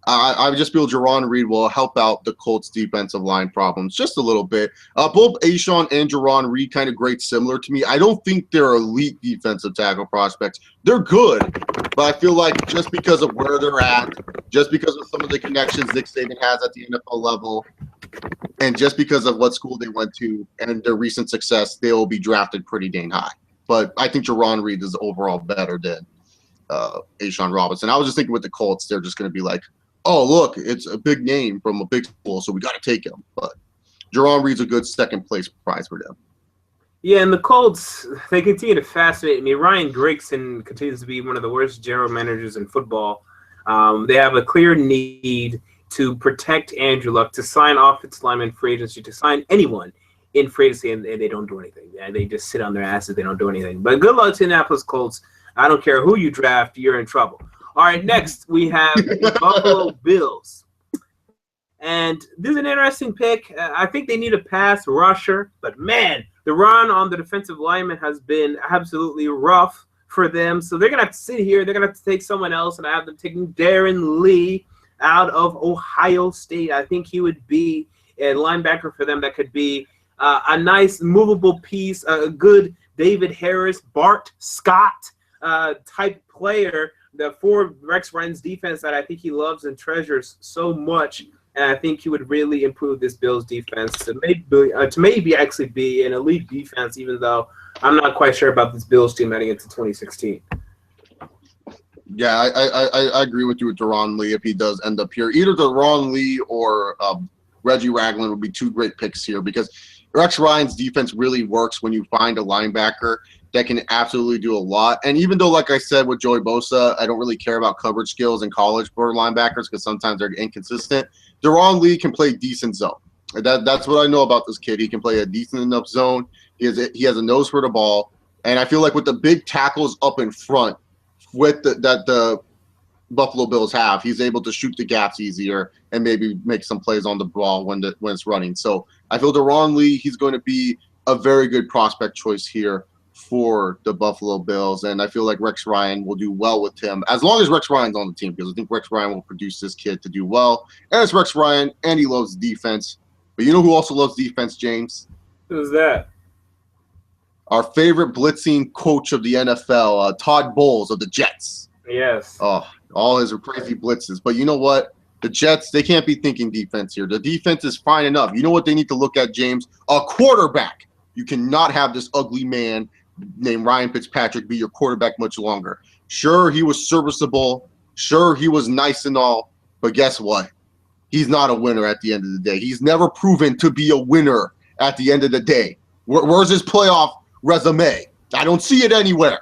I just feel Jarran Reed will help out the Colts defensive line problems just a little bit. Both A'Shawn and Jarran Reed kind of great similar to me. I don't think they're elite defensive tackle prospects. They're good, But I feel like just because of where they're at, just because of some of the connections Nick Saban has at the NFL level, and just because of what school they went to and their recent success, they will be drafted pretty dang high. But I think Jerron Reed is overall better than A'Shawn Robinson. I was just thinking with the Colts, they're just going to be like, oh, look, it's a big name from a big school, so we got to take him. But Jerron Reed's a good second place prize for them. Yeah, and the Colts, they continue to fascinate me. Ryan Grigson continues to be one of the worst general managers in football. They have a clear need to protect Andrew Luck, to sign offensive linemen free agency, to sign anyone in free agency, and they don't do anything. They just sit on their asses. They don't do anything. But good luck to Indianapolis Colts. I don't care who you draft, you're in trouble. All right, next we have the Buffalo Bills. And this is an interesting pick. I think they need a pass rusher, but man, the run on the defensive lineman has been absolutely rough for them. So they're going to have to sit here. They're going to have to take someone else, and I have them taking Darren Lee out of Ohio State. I think he would be a linebacker for them that could be a nice movable piece, a good David Harris, Bart Scott type player for Rex Ryan's defense that I think he loves and treasures so much. And I think he would really improve this Bills defense to maybe actually be an elite defense, even though I'm not quite sure about this Bills team heading into 2016. Yeah, I agree with you with Darron Lee if he does end up here. Either Darron Lee or Reggie Ragland would be two great picks here because Rex Ryan's defense really works when you find a linebacker that can absolutely do a lot. And even though, like I said, with Joey Bosa, I don't really care about coverage skills in college for linebackers because sometimes they're inconsistent. Darron Lee can play decent zone. That's what I know about this kid. He can play a decent enough zone. He has a nose for the ball. And I feel like with the big tackles up in front that the Buffalo Bills have, he's able to shoot the gaps easier and maybe make some plays on the ball when it's running. So I feel Darron Lee, he's going to be a very good prospect choice here for the Buffalo Bills, and I feel like Rex Ryan will do well with him as long as Rex Ryan's on the team because I think Rex Ryan will produce this kid to do well. And it's Rex Ryan, and he loves defense. But you know who also loves defense, James? Who's that? Our favorite blitzing coach of the NFL, Todd Bowles of the Jets. Yes. Oh, all his crazy blitzes. But you know what? The Jets, they can't be thinking defense here. The defense is fine enough. You know what they need to look at, James? A quarterback. You cannot have this ugly man named Ryan Fitzpatrick be your quarterback much longer. Sure, he was serviceable. Sure, he was nice and all. But guess what? He's not a winner at the end of the day. He's never proven to be a winner at the end of the day. Where's his playoff resume? I don't see it anywhere.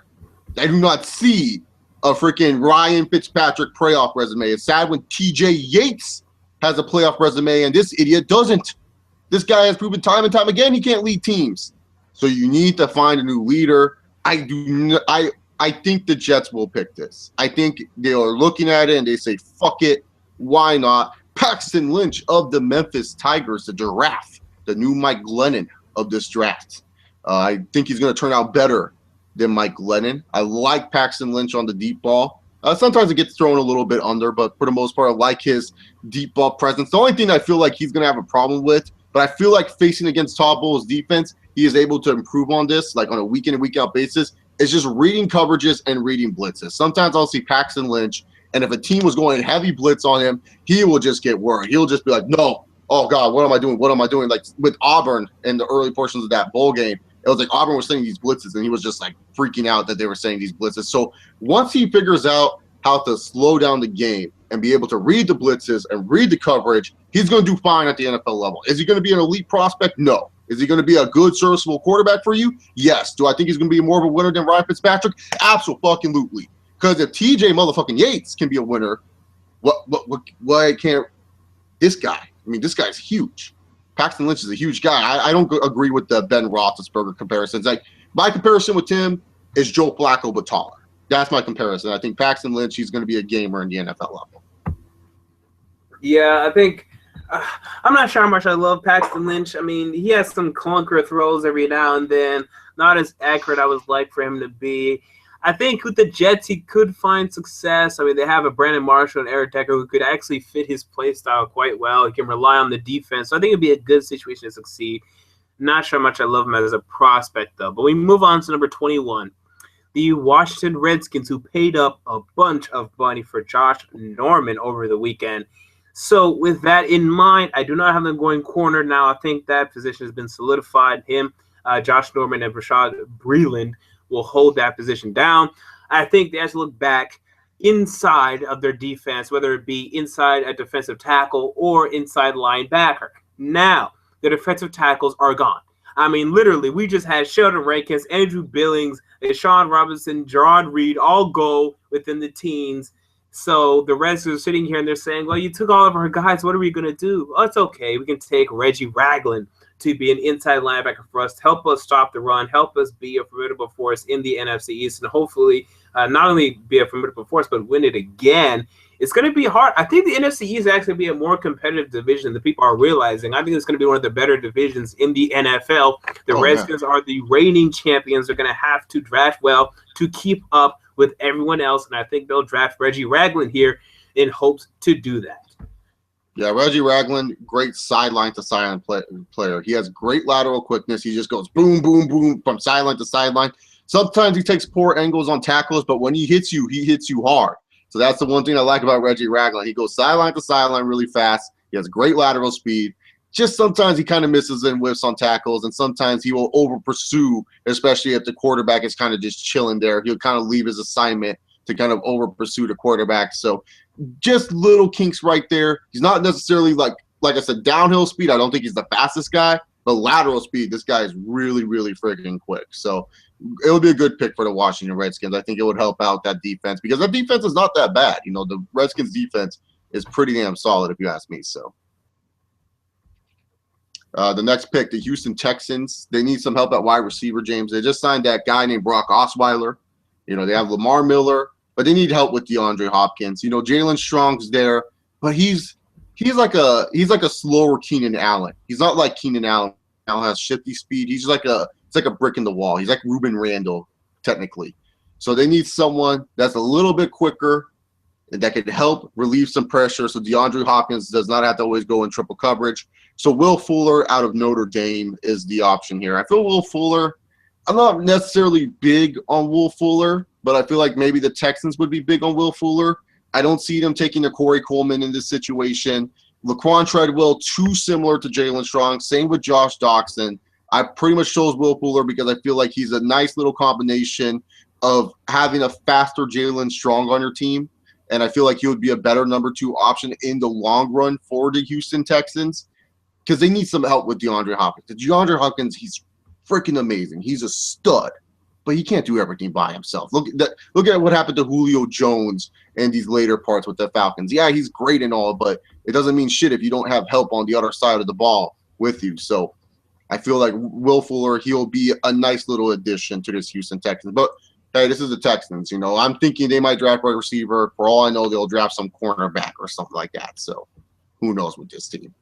I do not see a freaking Ryan Fitzpatrick playoff resume. It's sad when TJ Yates has a playoff resume and this idiot doesn't. This guy has proven time and time again he can't lead teams. So you need to find a new leader. I think the Jets will pick this. I think they are looking at it and they say, fuck it. Why not? Paxton Lynch of the Memphis Tigers, the giraffe, the new Mike Glennon of this draft. I think he's going to turn out better than Mike Glennon. I like Paxton Lynch on the deep ball. Sometimes it gets thrown a little bit under, but for the most part, I like his deep ball presence. The only thing I feel like he's going to have a problem with, but I feel like facing against Todd Bowles' defense, he is able to improve on this, like on a week in and week out basis. It's just reading coverages and reading blitzes. Sometimes I'll see Paxton Lynch, and if a team was going heavy blitz on him, he will just get worried. He'll just be like, no, oh God, what am I doing? What am I doing? Like with Auburn in the early portions of that bowl game, it was like Auburn was saying these blitzes, and he was just like freaking out that they were saying these blitzes. So once he figures out how to slow down the game and be able to read the blitzes and read the coverage, he's going to do fine at the NFL level. Is he going to be an elite prospect? No. Is he going to be a good, serviceable quarterback for you? Yes. Do I think he's going to be more of a winner than Ryan Fitzpatrick? Absolutely. Because if TJ motherfucking Yates can be a winner, why can't this guy? I mean, this guy's huge. Paxton Lynch is a huge guy. I don't agree with the Ben Roethlisberger comparisons. Like my comparison with him is Joe Flacco but taller. That's my comparison. I think Paxton Lynch, he's going to be a gamer in the NFL level. Yeah, I think I'm not sure how much I love Paxton Lynch. I mean, he has some clunker throws every now and then, not as accurate I would like for him to be. I think with the Jets, he could find success. I mean, they have a Brandon Marshall and Eric Decker who could actually fit his play style quite well. He can rely on the defense. So I think it'd be a good situation to succeed. Not sure how much I love him as a prospect, though. But we move on to number 21. the Washington Redskins, who paid up a bunch of money for Josh Norman over the weekend. So with that in mind, I do not have them going corner now. I think that position has been solidified. Josh Norman, and Rashad Breeland will hold that position down. I think they have to look back inside of their defense, whether it be inside a defensive tackle or inside linebacker. Now, the defensive tackles are gone. I mean, literally, we just had Sheldon Rankins, Andrew Billings, Deshaun Robinson, Gerard Reed all go within the teens. So the Reds are sitting here and they're saying, well, you took all of our guys. What are we going to do? Oh, it's okay. We can take Reggie Ragland to be an inside linebacker for us, to help us stop the run, help us be a formidable force in the NFC East, and hopefully not only be a formidable force, but win it again. It's going to be hard. I think the NFC East is actually be a more competitive division than people are realizing. I think it's going to be one of the better divisions in the NFL. The Redskins are the reigning champions. They're going to have to draft well to keep up with everyone else, and I think they'll draft Reggie Ragland here in hopes to do that. Yeah, Reggie Ragland, great sideline to sideline player. He has great lateral quickness. He just goes boom, boom, boom from sideline to sideline. Sometimes he takes poor angles on tackles, but when he hits you hard. So that's the one thing I like about Reggie Ragland. He goes sideline to sideline really fast. He has great lateral speed. Just sometimes he kind of misses and whiffs on tackles, and sometimes he will over pursue, especially if the quarterback is kind of just chilling there. He'll kind of leave his assignment to kind of over pursue the quarterback. So just little kinks right there. He's not necessarily like I said, downhill speed. I don't think he's the fastest guy, but lateral speed, this guy is really, really freaking quick. So it would be a good pick for the Washington Redskins. I think it would help out that defense because that defense is not that bad. You know, the Redskins defense is pretty damn solid if you ask me. So the next pick, the Houston Texans, they need some help at wide receiver, James. They just signed that guy named Brock Osweiler. You know, they have Lamar Miller, but they need help with DeAndre Hopkins. You know, Jalen Strong's there, but he's like a slower Keenan Allen. He's not like Keenan Allen. Allen has shifty speed. He's like it's like a brick in the wall. He's like Ruben Randall, technically. So they need someone that's a little bit quicker and that could help relieve some pressure so DeAndre Hopkins does not have to always go in triple coverage. So Will Fuller out of Notre Dame is the option here. I feel Will Fuller, I'm not necessarily big on Will Fuller, but I feel like maybe the Texans would be big on Will Fuller. I don't see them taking a Corey Coleman in this situation. Laquan Treadwell, too similar to Jalen Strong. Same with Josh Doxson. I pretty much chose Will Fuller because I feel like he's a nice little combination of having a faster Jalen Strong on your team. And I feel like he would be a better number 2 option in the long run for the Houston Texans because they need some help with DeAndre Hopkins. DeAndre Hopkins, he's freaking amazing. He's a stud, but he can't do everything by himself. Look at what happened to Julio Jones in these later parts with the Falcons. Yeah, he's great and all, but it doesn't mean shit if you don't have help on the other side of the ball with you. So I feel like Will Fuller, he'll be a nice little addition to this Houston Texans. But hey, this is the Texans. You know, I'm thinking they might draft a receiver. For all I know, they'll draft some cornerback or something like that. So who knows with this team.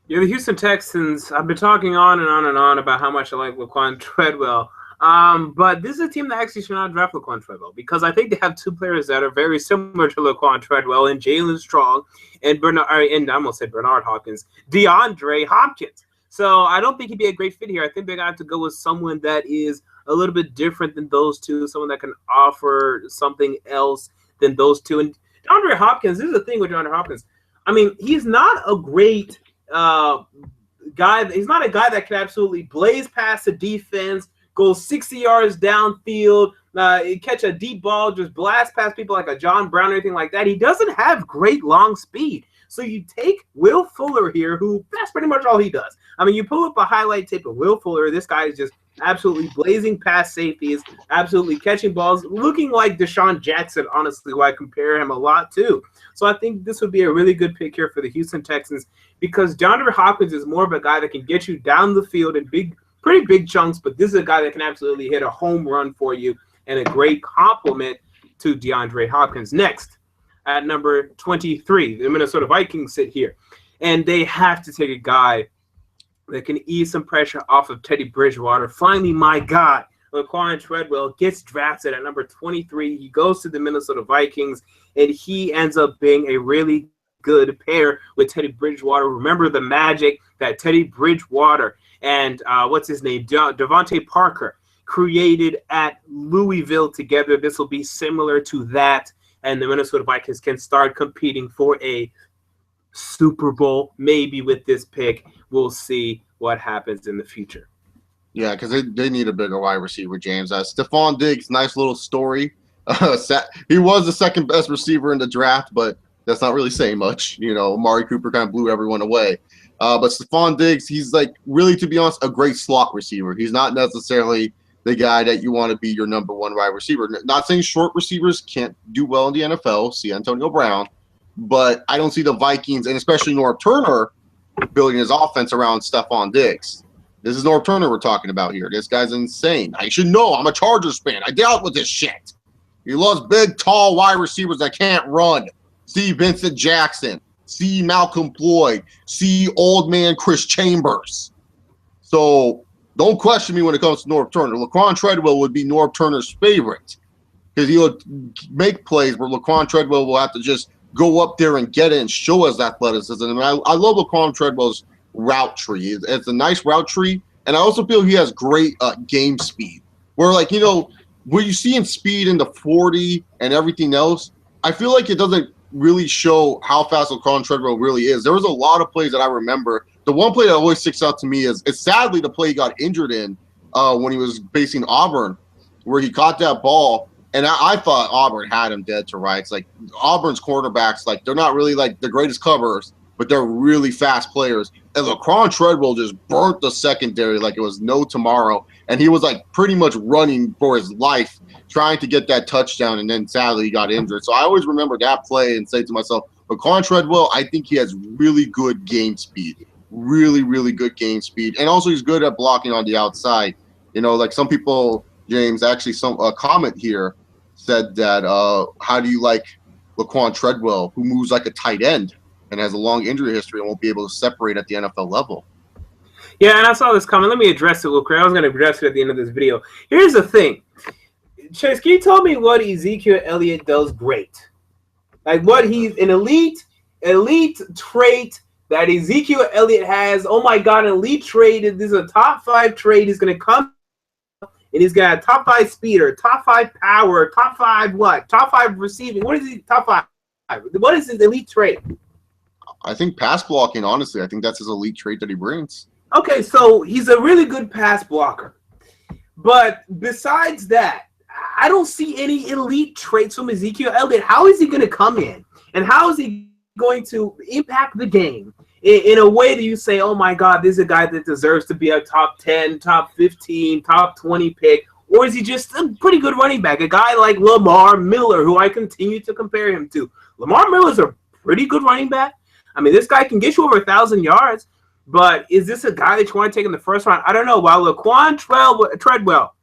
Yeah, the Houston Texans, I've been talking on and on and on about how much I like Laquan Treadwell. But this is a team that actually should not draft Laquan Treadwell because I think they have 2 players that are very similar to Laquan Treadwell and Jalen Strong and I almost said Bernard Hopkins, DeAndre Hopkins. So I don't think he'd be a great fit here. I think they're going to have to go with someone that is a little bit different than those 2, someone that can offer something else than those 2. And DeAndre Hopkins, this is the thing with DeAndre Hopkins. I mean, he's not a great guy. He's not a guy that can absolutely blaze past the defense, go 60 yards downfield, catch a deep ball, just blast past people like a John Brown or anything like that. He doesn't have great long speed. So you take Will Fuller here, who that's pretty much all he does. I mean, you pull up a highlight tape of Will Fuller. This guy is just absolutely blazing past safeties, absolutely catching balls, looking like Deshaun Jackson, honestly, who I compare him a lot to. So I think this would be a really good pick here for the Houston Texans because DeAndre Hopkins is more of a guy that can get you down the field in pretty big chunks, but this is a guy that can absolutely hit a home run for you and a great compliment to DeAndre Hopkins. Next, at number 23, the Minnesota Vikings sit here, and they have to take a guy that can ease some pressure off of Teddy Bridgewater. Finally, my guy, Laquan Treadwell, gets drafted at number 23. He goes to the Minnesota Vikings, and he ends up being a really good pair with Teddy Bridgewater. Remember the magic that Teddy Bridgewater and what's his name, Devontae Parker created at Louisville together. This will be similar to that, and the Minnesota Vikings can start competing for a Super Bowl, maybe with this pick. We'll see what happens in the future. Yeah, because they need a bigger wide receiver, James. Stephon Diggs, nice little story. He was the second best receiver in the draft, but that's not really saying much. You know, Amari Cooper kind of blew everyone away. But Stephon Diggs, he's like, really, to be honest, a great slot receiver. He's not necessarily the guy that you want to be your number one wide receiver. Not saying short receivers can't do well in the NFL. See Antonio Brown. But I don't see the Vikings, and especially Norv Turner, building his offense around Stephon Diggs. This is Norv Turner we're talking about here. This guy's insane. I should know. I'm a Chargers fan. I dealt with this shit. He loves big, tall wide receivers that can't run. See Vincent Jackson. See Malcolm Floyd. See old man Chris Chambers. So don't question me when it comes to Norv Turner. Laquan Treadwell would be Norv Turner's favorite because he'll make plays where Laquan Treadwell will have to just go up there and get it and show us athleticism. And I love Laquan Treadwell's route tree. It's a nice route tree, and I also feel he has great game speed. Where, like, you know, where you see him speed in the 40 and everything else, I feel like it doesn't really show how fast Laquan Treadwell really is. There was a lot of plays that I remember. The one play that always sticks out to me is sadly the play he got injured in when he was facing Auburn, where he caught that ball. And I thought Auburn had him dead to rights. Like, Auburn's cornerbacks, like, they're not really like the greatest coverers, but they're really fast players. And Laquan Treadwell just burnt the secondary like it was no tomorrow. And he was like pretty much running for his life, trying to get that touchdown. And then sadly he got injured. So I always remember that play and say to myself, Laquan Treadwell, I think he has really good game speed, really, really good game speed. And also he's good at blocking on the outside. You know, like some people, James, actually a comment here said that how do you like Laquan Treadwell, who moves like a tight end and has a long injury history and won't be able to separate at the NFL level? Yeah, and I saw this comment. Let me address it real quick. I was going to address it at the end of this video. Here's the thing. Chase, can you tell me what Ezekiel Elliott does great? Like, what he's an elite trait that Ezekiel Elliott has. Oh, my God, an elite trait. This is a top 5 trait. He's going to come, and he's got a top 5 speeder, top 5 power, top 5 what? Top 5 receiving. What is he? Top 5. What is his elite trait? I think pass blocking, honestly. I think that's his elite trait that he brings. Okay, so he's a really good pass blocker. But besides that, I don't see any elite traits from Ezekiel Elliott. How is he going to come in? And how is he going to impact the game in a way that you say, oh, my God, this is a guy that deserves to be a top 10, top 15, top 20 pick? Or is he just a pretty good running back? A guy like Lamar Miller, who I continue to compare him to. Lamar Miller is a pretty good running back. I mean, this guy can get you over 1,000 yards, but is this a guy that you want to take in the first round? I don't know. While Laquan Treadwell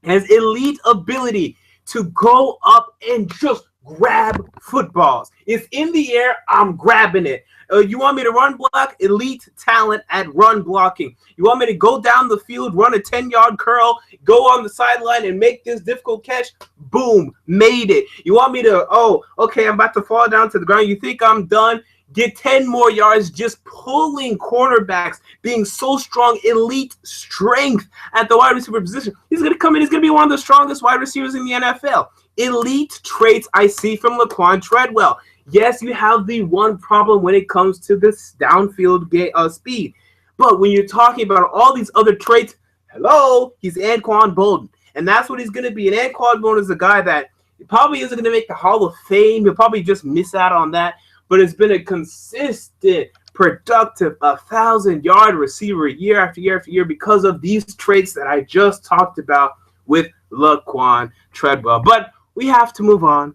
has elite ability to go up and just grab footballs. It's in the air, I'm grabbing it. You want me to run block? Elite talent at run blocking. You want me to go down the field, run a 10-yard curl, go on the sideline and make this difficult catch? Boom, made it. You want me to, oh, okay, I'm about to fall down to the ground. You think I'm done? Get 10 more yards just pulling cornerbacks, being so strong, elite strength at the wide receiver position. He's going to come in. He's going to be one of the strongest wide receivers in the NFL. Elite traits I see from Laquan Treadwell. Yes, you have the one problem when it comes to this downfield speed. But when you're talking about all these other traits, hello, he's Anquan Bolden. And that's what he's going to be. And Anquan Bolden is a guy that probably isn't going to make the Hall of Fame. He'll probably just miss out on that. But it's been a consistent, productive, 1,000-yard receiver year after year after year because of these traits that I just talked about with Laquan Treadwell. But we have to move on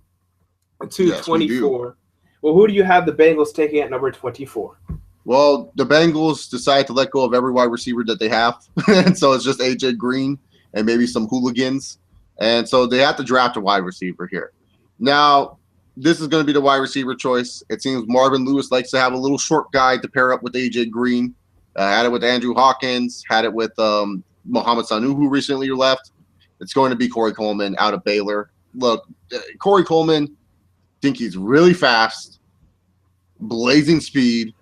to 24. Well, who do you have the Bengals taking at number 24? Well, the Bengals decided to let go of every wide receiver that they have. And so it's just A.J. Green and maybe some hooligans. And so they have to draft a wide receiver here. Now, this is going to be the wide receiver choice. It seems Marvin Lewis likes to have a little short guy to pair up with A.J. Green. Had it with Andrew Hawkins. Had it with Mohamed Sanu, who recently left. It's going to be Corey Coleman out of Baylor. Look, Corey Coleman, think he's really fast, blazing speed.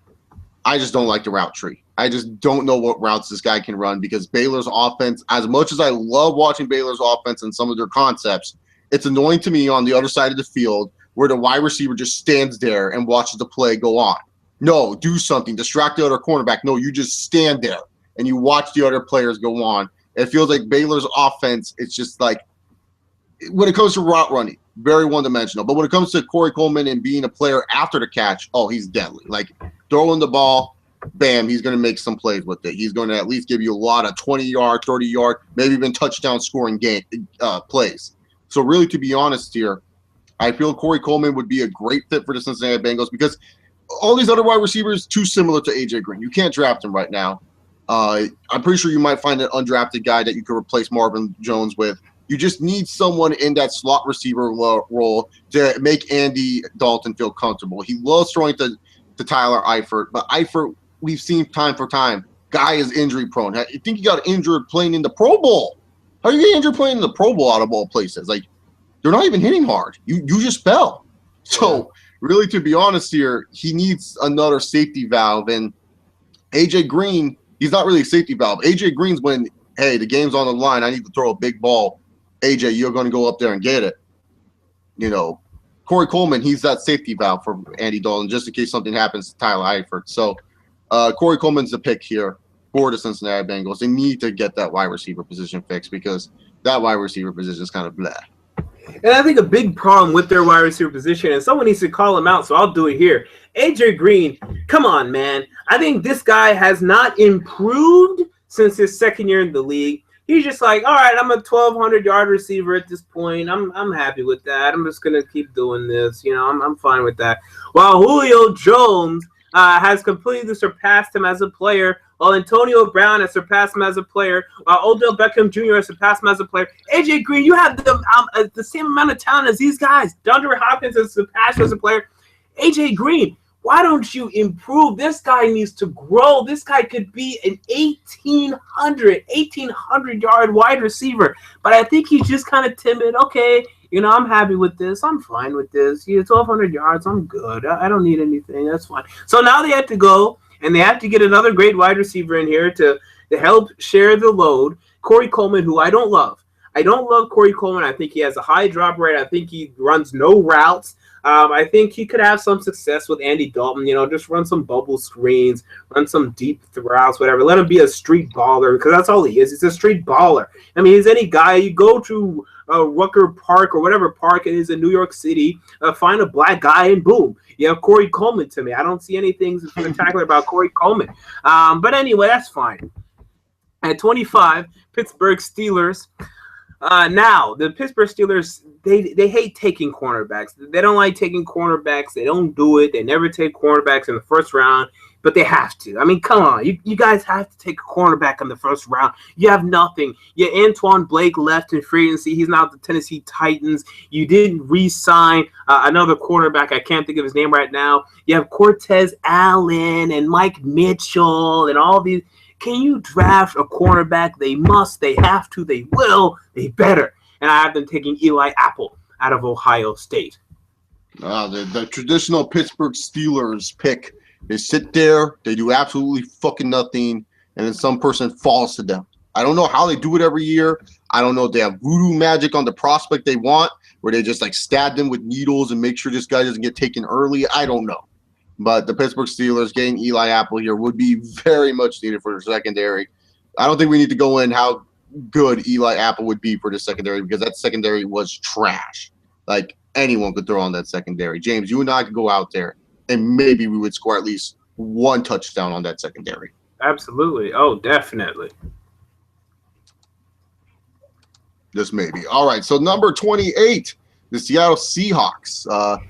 I just don't like the route tree. I just don't know what routes this guy can run because Baylor's offense, as much as I love watching Baylor's offense and some of their concepts, it's annoying to me on the other side of the field where the wide receiver just stands there and watches the play go on. No, do something. Distract the other cornerback. No, you just stand there and you watch the other players go on. It feels like Baylor's offense, it's just like, when it comes to route running, very one-dimensional. But when it comes to Corey Coleman and being a player after the catch, oh, he's deadly. Like, throwing the ball, bam, he's going to make some plays with it. He's going to at least give you a lot of 20-yard, 30-yard, maybe even touchdown scoring plays. So really, to be honest here, I feel Corey Coleman would be a great fit for the Cincinnati Bengals because all these other wide receivers too similar to A.J. Green. You can't draft him right now. I'm pretty sure you might find an undrafted guy that you could replace Marvin Jones with. You just need someone in that slot receiver role to make Andy Dalton feel comfortable. He loves throwing to Tyler Eifert, but Eifert, we've seen time for time, guy is injury prone. I think he got injured playing in the Pro Bowl. How do you get injured playing in the Pro Bowl out of all places? Like, they're not even hitting hard. You just fell. So really, to be honest here, he needs another safety valve. And A.J. Green, he's not really a safety valve. A.J. Green's when, hey, the game's on the line, I need to throw a big ball. AJ, you're going to go up there and get it. You know, Corey Coleman, he's that safety valve for Andy Dalton, just in case something happens to Tyler Eifert. So Corey Coleman's the pick here for the Cincinnati Bengals. They need to get that wide receiver position fixed because that wide receiver position is kind of blah. And I think a big problem with their wide receiver position, and someone needs to call him out, so I'll do it here. AJ Green, come on, man. I think this guy has not improved since his second year in the league. He's just like, all right, I'm a 1,200-yard receiver at this point. I'm happy with that. I'm just gonna keep doing this. You know, I'm fine with that. While Julio Jones has completely surpassed him as a player, while Antonio Brown has surpassed him as a player, while Odell Beckham Jr. has surpassed him as a player. AJ Green, you have the same amount of talent as these guys. DeAndre Hopkins has surpassed you as a player. AJ Green, why don't you improve? This guy needs to grow. This guy could be an 1,800-yard wide receiver. But I think he's just kind of timid. Okay, you know, I'm happy with this. I'm fine with this. Yeah, 1,200 yards, I'm good. I don't need anything. That's fine. So now they have to go, and they have to get another great wide receiver in here to help share the load. Corey Coleman, who I don't love. I don't love Corey Coleman. I think he has a high drop rate. I think he runs no routes. I think he could have some success with Andy Dalton, you know, just run some bubble screens, run some deep routes, whatever. Let him be a street baller because that's all he is. He's a street baller. I mean, he's any guy. You go to Rucker Park or whatever park it is in New York City, find a black guy and boom, you have Corey Coleman to me. I don't see anything spectacular about Corey Coleman. But anyway, that's fine. At 25, Pittsburgh Steelers. Now, the Pittsburgh Steelers, they hate taking cornerbacks. They don't like taking cornerbacks. They don't do it. They never take cornerbacks in the first round, but they have to. I mean, come on. You guys have to take a cornerback in the first round. You have nothing. Yeah, Antoine Blake left in free agency. He's now at the Tennessee Titans. You didn't re-sign another cornerback. I can't think of his name right now. You have Cortez Allen and Mike Mitchell and all these. Can you draft a cornerback? They must. They have to. They will. They better. And I have them taking Eli Apple out of Ohio State. The traditional Pittsburgh Steelers pick. They sit there. They do absolutely fucking nothing. And then some person falls to them. I don't know how they do it every year. I don't know if they have voodoo magic on the prospect they want, where they just like stab them with needles and make sure this guy doesn't get taken early. I don't know. But the Pittsburgh Steelers getting Eli Apple here would be very much needed for the secondary. I don't think we need to go in how good Eli Apple would be for the secondary because that secondary was trash. Like, anyone could throw on that secondary. James, you and I could go out there, and maybe we would score at least one touchdown on that secondary. Absolutely. Oh, definitely. Just maybe. All right, so number 28, the Seattle Seahawks.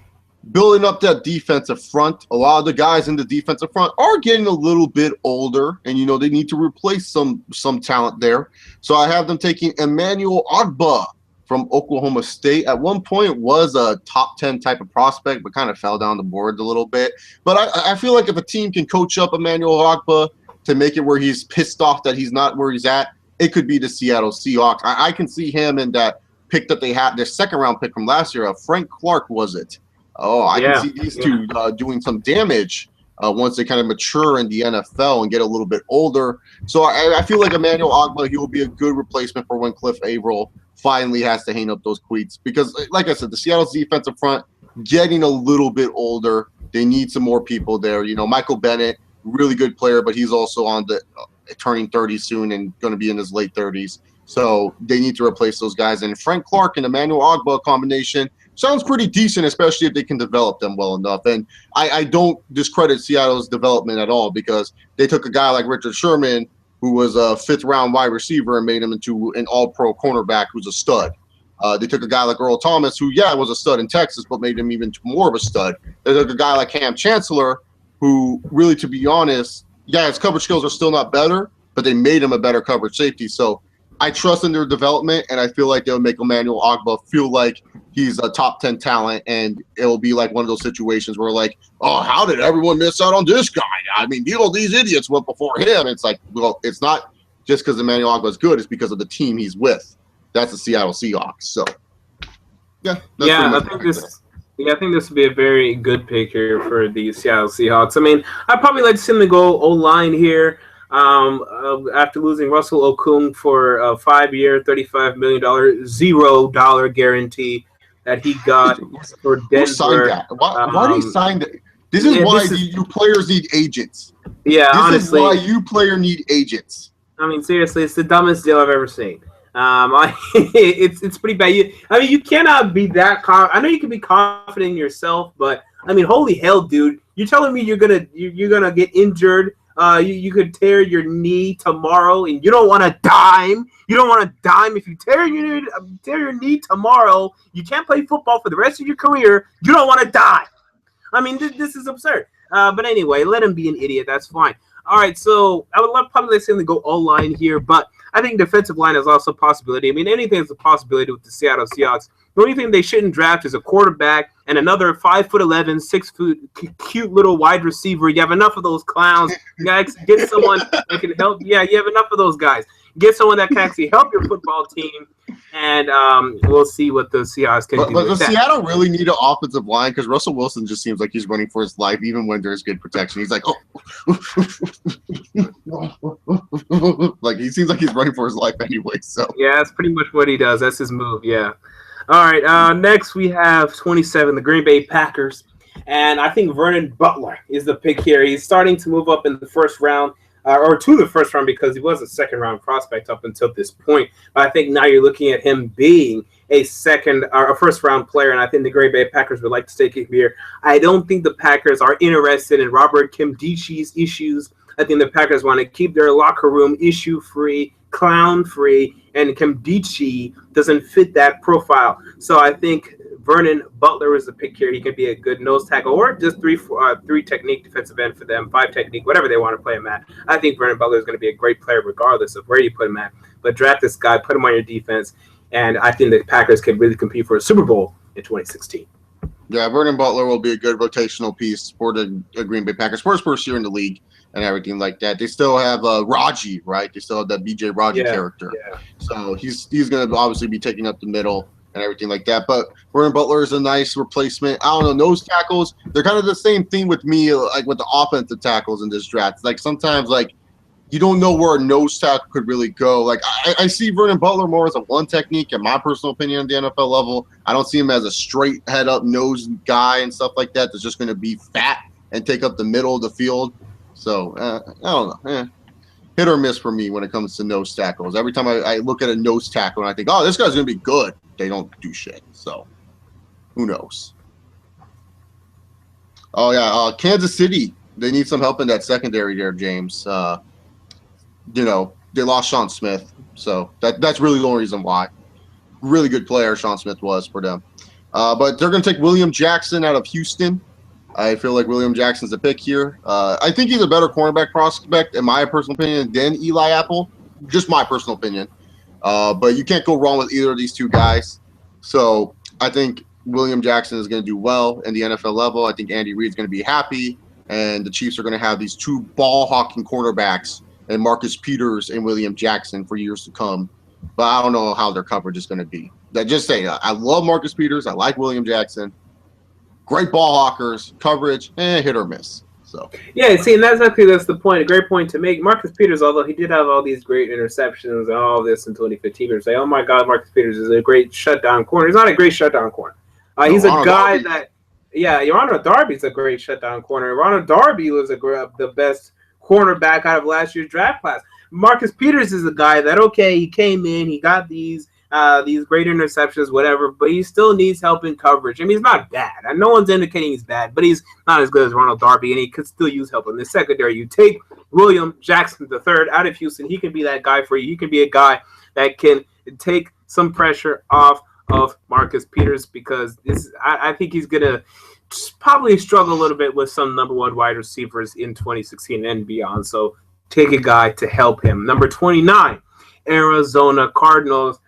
Building up that defensive front. A lot of the guys in the defensive front are getting a little bit older, and, you know, they need to replace some talent there. So I have them taking Emmanuel Ogbah from Oklahoma State. At one point was a top 10 type of prospect, but kind of fell down the board a little bit. But I feel like if a team can coach up Emmanuel Ogbah to make it where he's pissed off that he's not where he's at, it could be the Seattle Seahawks. I can see him in that pick that they had, their second-round pick from last year. Frank Clark, was it? Oh, I can see these two doing some damage once they kind of mature in the NFL and get a little bit older. So I feel like Emmanuel Ogbah, he will be a good replacement for when Cliff Averill finally has to hang up those cleats. Because, like I said, the Seattle's defensive front getting a little bit older. They need some more people there. You know, Michael Bennett, really good player, but he's also on the turning 30 soon and going to be in his late 30s. So they need to replace those guys. And Frank Clark and Emmanuel Ogbah combination sounds pretty decent, especially if they can develop them well enough. And I don't discredit Seattle's development at all, because they took a guy like Richard Sherman, who was a fifth-round wide receiver, and made him into an all-pro cornerback who's a stud. They took a guy like Earl Thomas, who, was a stud in Texas, but made him even more of a stud. They took a guy like Cam Chancellor, who really, to be honest, his coverage skills are still not better, but they made him a better coverage safety. So I trust in their development, and I feel like they'll make Emmanuel Ogbah feel like he's a top 10 talent, and it'll be like one of those situations where, like, oh, how did everyone miss out on this guy? I mean, these idiots went before him. It's like, well, it's not just because Emmanuel Ogbah is good. It's because of the team he's with. That's the Seattle Seahawks. So, I think this would be a very good pick here for the Seattle Seahawks. I mean, I'd probably like to see them go O-line here. After losing Russell Okung for a 5-year, $35 million, $0 guarantee that he got for Denver. Who signed that? Why did he sign that? This is why you players need agents. Yeah, this honestly. This is why you player need agents. I mean, seriously, it's the dumbest deal I've ever seen. It's pretty bad. You cannot be that I know you can be confident in yourself, but I mean, holy hell, dude! You're telling me you're gonna get injured. You could tear your knee tomorrow, and you don't want a dime. You don't want a dime. If you tear your knee tomorrow, you can't play football for the rest of your career. You don't want a dime. I mean, this is absurd. But anyway, let him be an idiot. That's fine. All right, so I would love probably to go O-line here, but I think defensive line is also a possibility. I mean, anything is a possibility with the Seattle Seahawks. The only thing they shouldn't draft is a quarterback and another 5'11", 6 foot, cute little wide receiver. You have enough of those clowns. Guys, get someone that can help. Yeah, you have enough of those guys. Get someone that can actually help your football team, and we'll see what the Seahawks can do. But does Seattle really need an offensive line? Because Russell Wilson just seems like he's running for his life, even when there's good protection. He's like, like he seems like he's running for his life anyway. So yeah, that's pretty much what he does. That's his move. Yeah. All right. Next we have 27, the Green Bay Packers, and I think Vernon Butler is the pick here. He's starting to move up in the first round. Or to the first round, because he was a second-round prospect up until this point. But I think now you're looking at him being a first-round player, and I think the Green Bay Packers would like to take him here. I don't think the Packers are interested in Robert Nkemdiche's issues. I think the Packers want to keep their locker room issue-free, clown-free, and Nkemdiche doesn't fit that profile. So I think Vernon Butler is the pick here. He can be a good nose tackle or just three technique defensive end for them, 5 technique, whatever they want to play him at. I think Vernon Butler is going to be a great player regardless of where you put him at. But draft this guy, put him on your defense, and I think the Packers can really compete for a Super Bowl in 2016. Yeah, Vernon Butler will be a good rotational piece for the Green Bay Packers for his first year in the league and everything like that. They still have Raji, right? They still have that BJ Raji character. Yeah. So he's going to obviously be taking up the middle and everything like that. But Vernon Butler is a nice replacement. I don't know, nose tackles, they're kind of the same thing with me, like with the offensive tackles in this draft. Like sometimes, like, you don't know where a nose tackle could really go. Like I see Vernon Butler more as a one technique, in my personal opinion, at the NFL level. I don't see him as a straight head up nose guy and stuff like that that's just going to be fat and take up the middle of the field. So I don't know. Hit or miss for me when it comes to nose tackles. Every time I look at a nose tackle and I think, oh, this guy's going to be good, they don't do shit. So who knows? Oh, yeah, Kansas City. They need some help in that secondary there, James. They lost Sean Smith. So that's really the only reason why. Really good player Sean Smith was for them. But they're going to take William Jackson out of Houston. I feel like William Jackson's a pick here. I think he's a better cornerback prospect, in my personal opinion, than Eli Apple. Just my personal opinion. But you can't go wrong with either of these two guys. So I think William Jackson is going to do well in the NFL level. I think Andy Reid's going to be happy. And the Chiefs are going to have these two ball-hawking quarterbacks, and Marcus Peters and William Jackson for years to come. But I don't know how their coverage is going to be. I love Marcus Peters. I like William Jackson. Great ball hawkers, coverage, hit or miss. So Yeah, see, and that's the point. A great point to make. Marcus Peters, although he did have all these great interceptions and all this in 2015, people say, "Oh my God, Marcus Peters is a great shutdown corner." He's not a great shutdown corner. no, He's a Ronald guy Darby. that, yeah, Ronald Darby's a great shutdown corner. Ronald Darby was the best cornerback out of last year's draft class. Marcus Peters is a guy that, okay, he came in, he got these great interceptions, whatever, but he still needs help in coverage. I mean, he's not bad. And no one's indicating he's bad, but he's not as good as Ronald Darby, and he could still use help in the secondary. You take William Jackson III out of Houston, he can be that guy for you. He can be a guy that can take some pressure off of Marcus Peters, because I think he's going to probably struggle a little bit with some number one wide receivers in 2016 and beyond. So take a guy to help him. Number 29, Arizona Cardinals.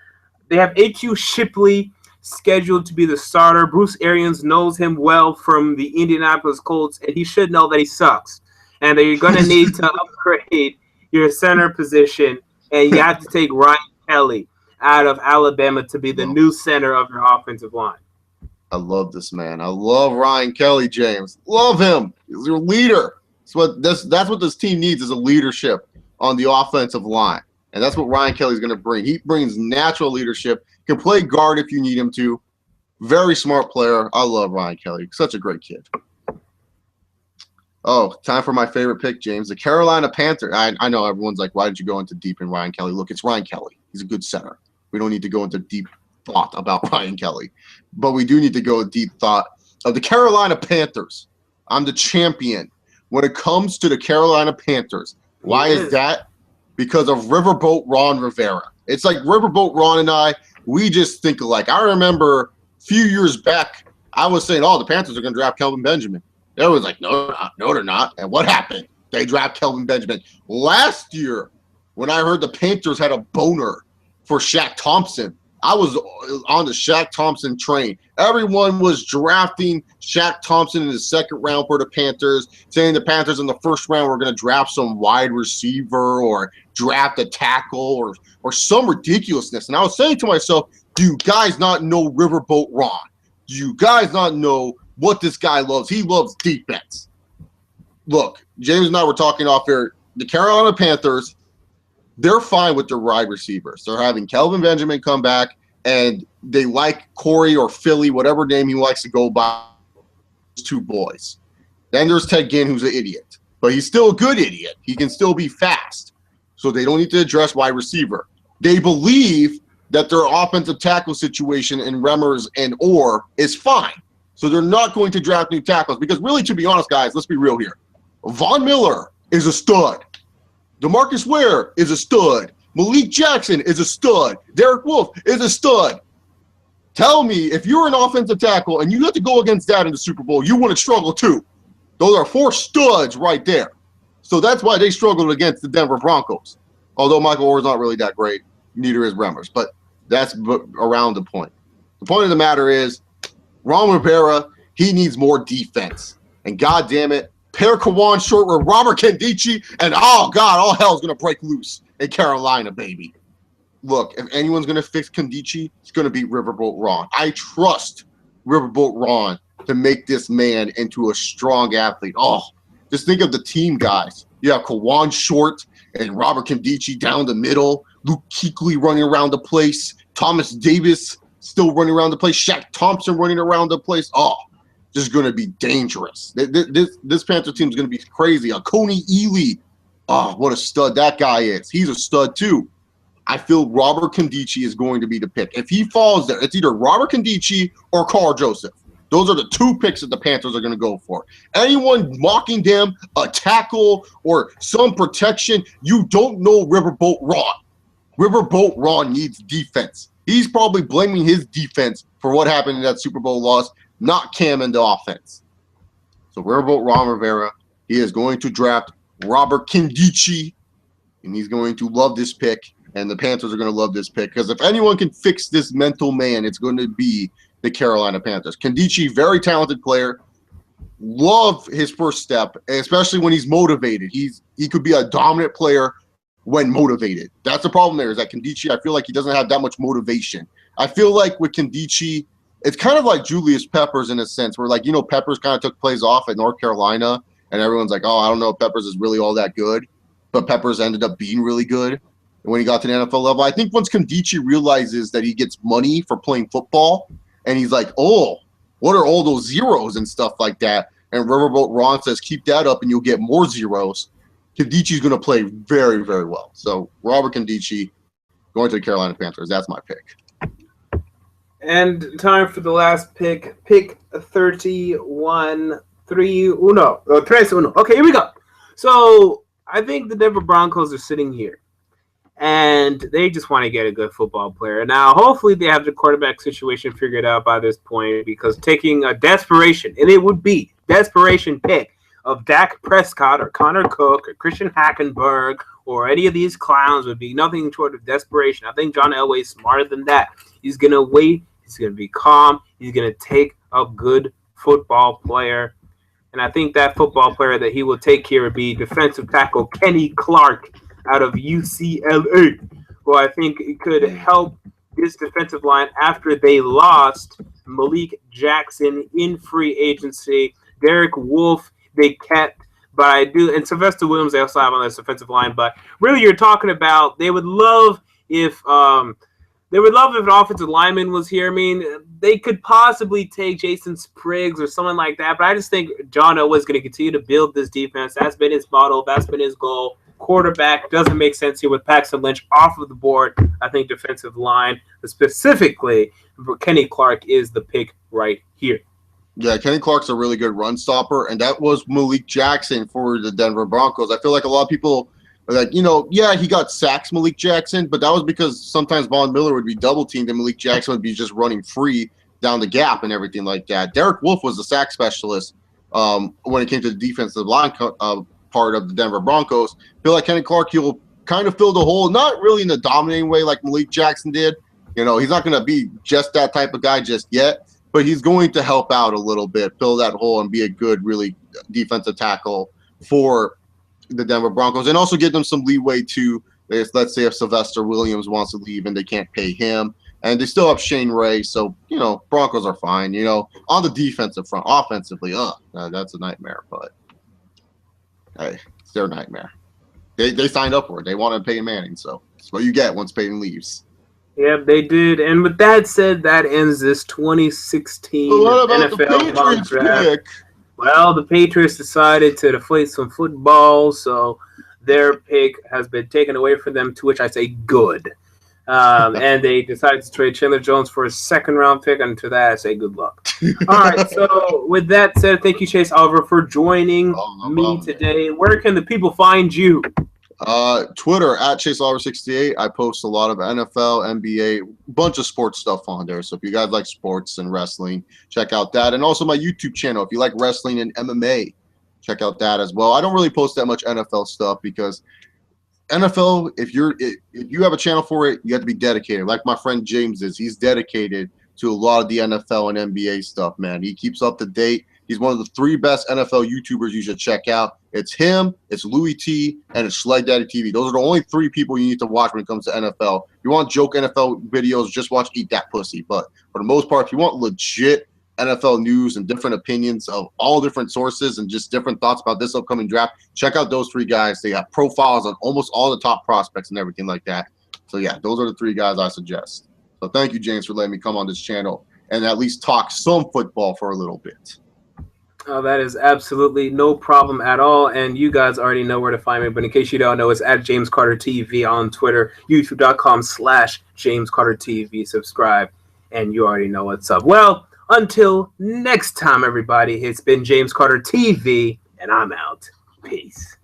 They have A.Q. Shipley scheduled to be the starter. Bruce Arians knows him well from the Indianapolis Colts, and he should know that he sucks. And that you're going to need to upgrade your center position, and you have to take Ryan Kelly out of Alabama to be the new center of your offensive line. I love this man. I love Ryan Kelly, James. Love him. He's your leader. That's what this team needs, is a leadership on the offensive line. And that's what Ryan Kelly's going to bring. He brings natural leadership. Can play guard if you need him to. Very smart player. I love Ryan Kelly. Such a great kid. Oh, time for my favorite pick, James. The Carolina Panthers. I know everyone's like, why did you go into deep in Ryan Kelly? Look, it's Ryan Kelly. He's a good center. We don't need to go into deep thought about Ryan Kelly. But we do need to go deep thought of the Carolina Panthers. I'm the champion when it comes to the Carolina Panthers. Why is that? Because of Riverboat Ron Rivera. It's like Riverboat Ron and I, we just think alike. I remember a few years back, I was saying, oh, the Panthers are going to draft Kelvin Benjamin. Everyone's like, no, they're not. And what happened? They draft Kelvin Benjamin. Last year, when I heard the Panthers had a boner for Shaq Thompson, I was on the Shaq Thompson train. Everyone was drafting Shaq Thompson in the second round for the Panthers, saying the Panthers in the first round were going to draft some wide receiver or draft a tackle or some ridiculousness. And I was saying to myself, do you guys not know Riverboat Ron? Do you guys not know what this guy loves? He loves defense. Look, James and I were talking off here. The Carolina Panthers, they're fine with their wide receivers. They're having Kelvin Benjamin come back, and they like Corey or Philly, whatever name he likes to go by, those two boys. Then there's Ted Ginn, who's an idiot. But he's still a good idiot. He can still be fast. So they don't need to address wide receiver. They believe that their offensive tackle situation in Remmers and Orr is fine. So they're not going to draft new tackles. Because really, to be honest, guys, let's be real here. Von Miller is a stud. DeMarcus Ware is a stud. Malik Jackson is a stud. Derek Wolfe is a stud. Tell me, if you're an offensive tackle and you have to go against that in the Super Bowl, you want to struggle too. Those are four studs right there. So that's why they struggled against the Denver Broncos. Although Michael Orr's not really that great, neither is Remmers. But that's around the point. The point of the matter is, Ron Rivera, he needs more defense. And God damn it, pair Kawan Short with Robert Kendici, and oh God, all hell's gonna break loose in Carolina, baby. Look, if anyone's gonna fix Kendici, it's gonna be Riverboat Ron. I trust Riverboat Ron to make this man into a strong athlete. Oh, just think of the team guys. You have Kawan Short and Robert Kendici down the middle, Luke Kuechly running around the place, Thomas Davis still running around the place, Shaq Thompson running around the place. Oh, just going to be dangerous. This Panther team is going to be crazy. Coney Ely, oh, what a stud that guy is. He's a stud too. I feel Robert Kendici is going to be the pick. If he falls there, it's either Robert Kendici or Carl Joseph. Those are the two picks that the Panthers are going to go for. Anyone mocking them, a tackle or some protection, you don't know Riverboat Ron. Riverboat Ron needs defense. He's probably blaming his defense for what happened in that Super Bowl loss, not Cam in the offense. So Riverboat Ron Rivera, he is going to draft Robert Kendici, and he's going to love this pick, and the Panthers are going to love this pick, because if anyone can fix this mental man, it's going to be the Carolina Panthers. Kendici, very talented player. Love his first step, especially when he's motivated. He could be a dominant player when motivated. That's the problem there, is that Kendici, I feel like he doesn't have that much motivation. I feel like with Kendici, it's kind of like Julius Peppers in a sense, where, like, you know, Peppers kind of took plays off at North Carolina, and everyone's like, oh, I don't know if Peppers is really all that good, but Peppers ended up being really good when he got to the NFL level. I think once Kondichi realizes that he gets money for playing football, and he's like, oh, what are all those zeros and stuff like that? And Riverboat Ron says, keep that up and you'll get more zeros. Kondichi's going to play very, very well. So Robert Kondichi going to the Carolina Panthers. That's my pick. And time for the last pick. Pick 31, 3-1. Okay, here we go. So I think the Denver Broncos are sitting here, and they just want to get a good football player. Now, hopefully they have the quarterback situation figured out by this point, because taking a desperation, and it would be desperation pick of Dak Prescott or Connor Cook or Christian Hackenberg or any of these clowns would be nothing short of desperation. I think John Elway is smarter than that. He's going to wait. He's going to be calm. He's going to take a good football player. And I think that football player that he will take here would be defensive tackle Kenny Clark out of UCLA, who I think could help this defensive line after they lost Malik Jackson in free agency. Derek Wolfe they kept, but I do, and Sylvester Williams they also have on this defensive line. But really, you're talking about they would love if an offensive lineman was here. I mean, they could possibly take Jason Spriggs or someone like that, but I just think John Elway is going to continue to build this defense. That's been his model. That's been his goal. Quarterback doesn't make sense here with Paxton Lynch off of the board. I think defensive line, specifically Kenny Clark, is the pick right here. Yeah, Kenny Clark's a really good run stopper, and that was Malik Jackson for the Denver Broncos. I feel like a lot of people are like, yeah, he got sacks, Malik Jackson, but that was because sometimes Von Miller would be double-teamed and Malik Jackson would be just running free down the gap and everything like that. Derek Wolfe was the sack specialist when it came to the defensive line part of the Denver Broncos. I feel like Kenny Clark, he'll kind of fill the hole, not really in a dominating way like Malik Jackson did. He's not going to be just that type of guy just yet, but he's going to help out a little bit, fill that hole, and be a good, really defensive tackle for the Denver Broncos, and also give them some leeway to, let's say if Sylvester Williams wants to leave and they can't pay him, and they still have Shane Ray, so, Broncos are fine, on the defensive front. Offensively, that's a nightmare, but hey, it's their nightmare. They signed up for it. They wanted Peyton Manning, so that's what you get once Peyton leaves. Yep, they did. And with that said, that ends this 2016 NFL mock draft. Well, the Patriots decided to deflate some football, so their pick has been taken away from them, to which I say good. And they decided to trade Chandler Jones for a second-round pick, and to that I say good luck. All right, so with that said, thank you, Chase Oliver, for joining me today. Where can the people find you? Twitter @ChaseOliver68. I post a lot of NFL, NBA, bunch of sports stuff on there. So if you guys like sports and wrestling, check out that. And also my YouTube channel. If you like wrestling and MMA, check out that as well. I don't really post that much NFL stuff because NFL, if you have a channel for it, you have to be dedicated. Like my friend James is. He's dedicated to a lot of the NFL and NBA stuff, man. He keeps up to date. He's one of the 3 best NFL YouTubers you should check out. It's him, it's Louis T, and it's Schleg Daddy TV. Those are the only 3 people you need to watch when it comes to NFL. If you want joke NFL videos, just watch Eat That Pussy. But for the most part, if you want legit NFL news and different opinions of all different sources and just different thoughts about this upcoming draft, check out those 3 guys. They have profiles on almost all the top prospects and everything like that. So, yeah, those are the 3 guys I suggest. So thank you, James, for letting me come on this channel and at least talk some football for a little bit. Oh, that is absolutely no problem at all. And you guys already know where to find me. But in case you don't know, it's @JamesCarterTV on Twitter, youtube.com/JamesCarterTV. Subscribe, and you already know what's up. Well, until next time, everybody, it's been James Carter TV, and I'm out. Peace.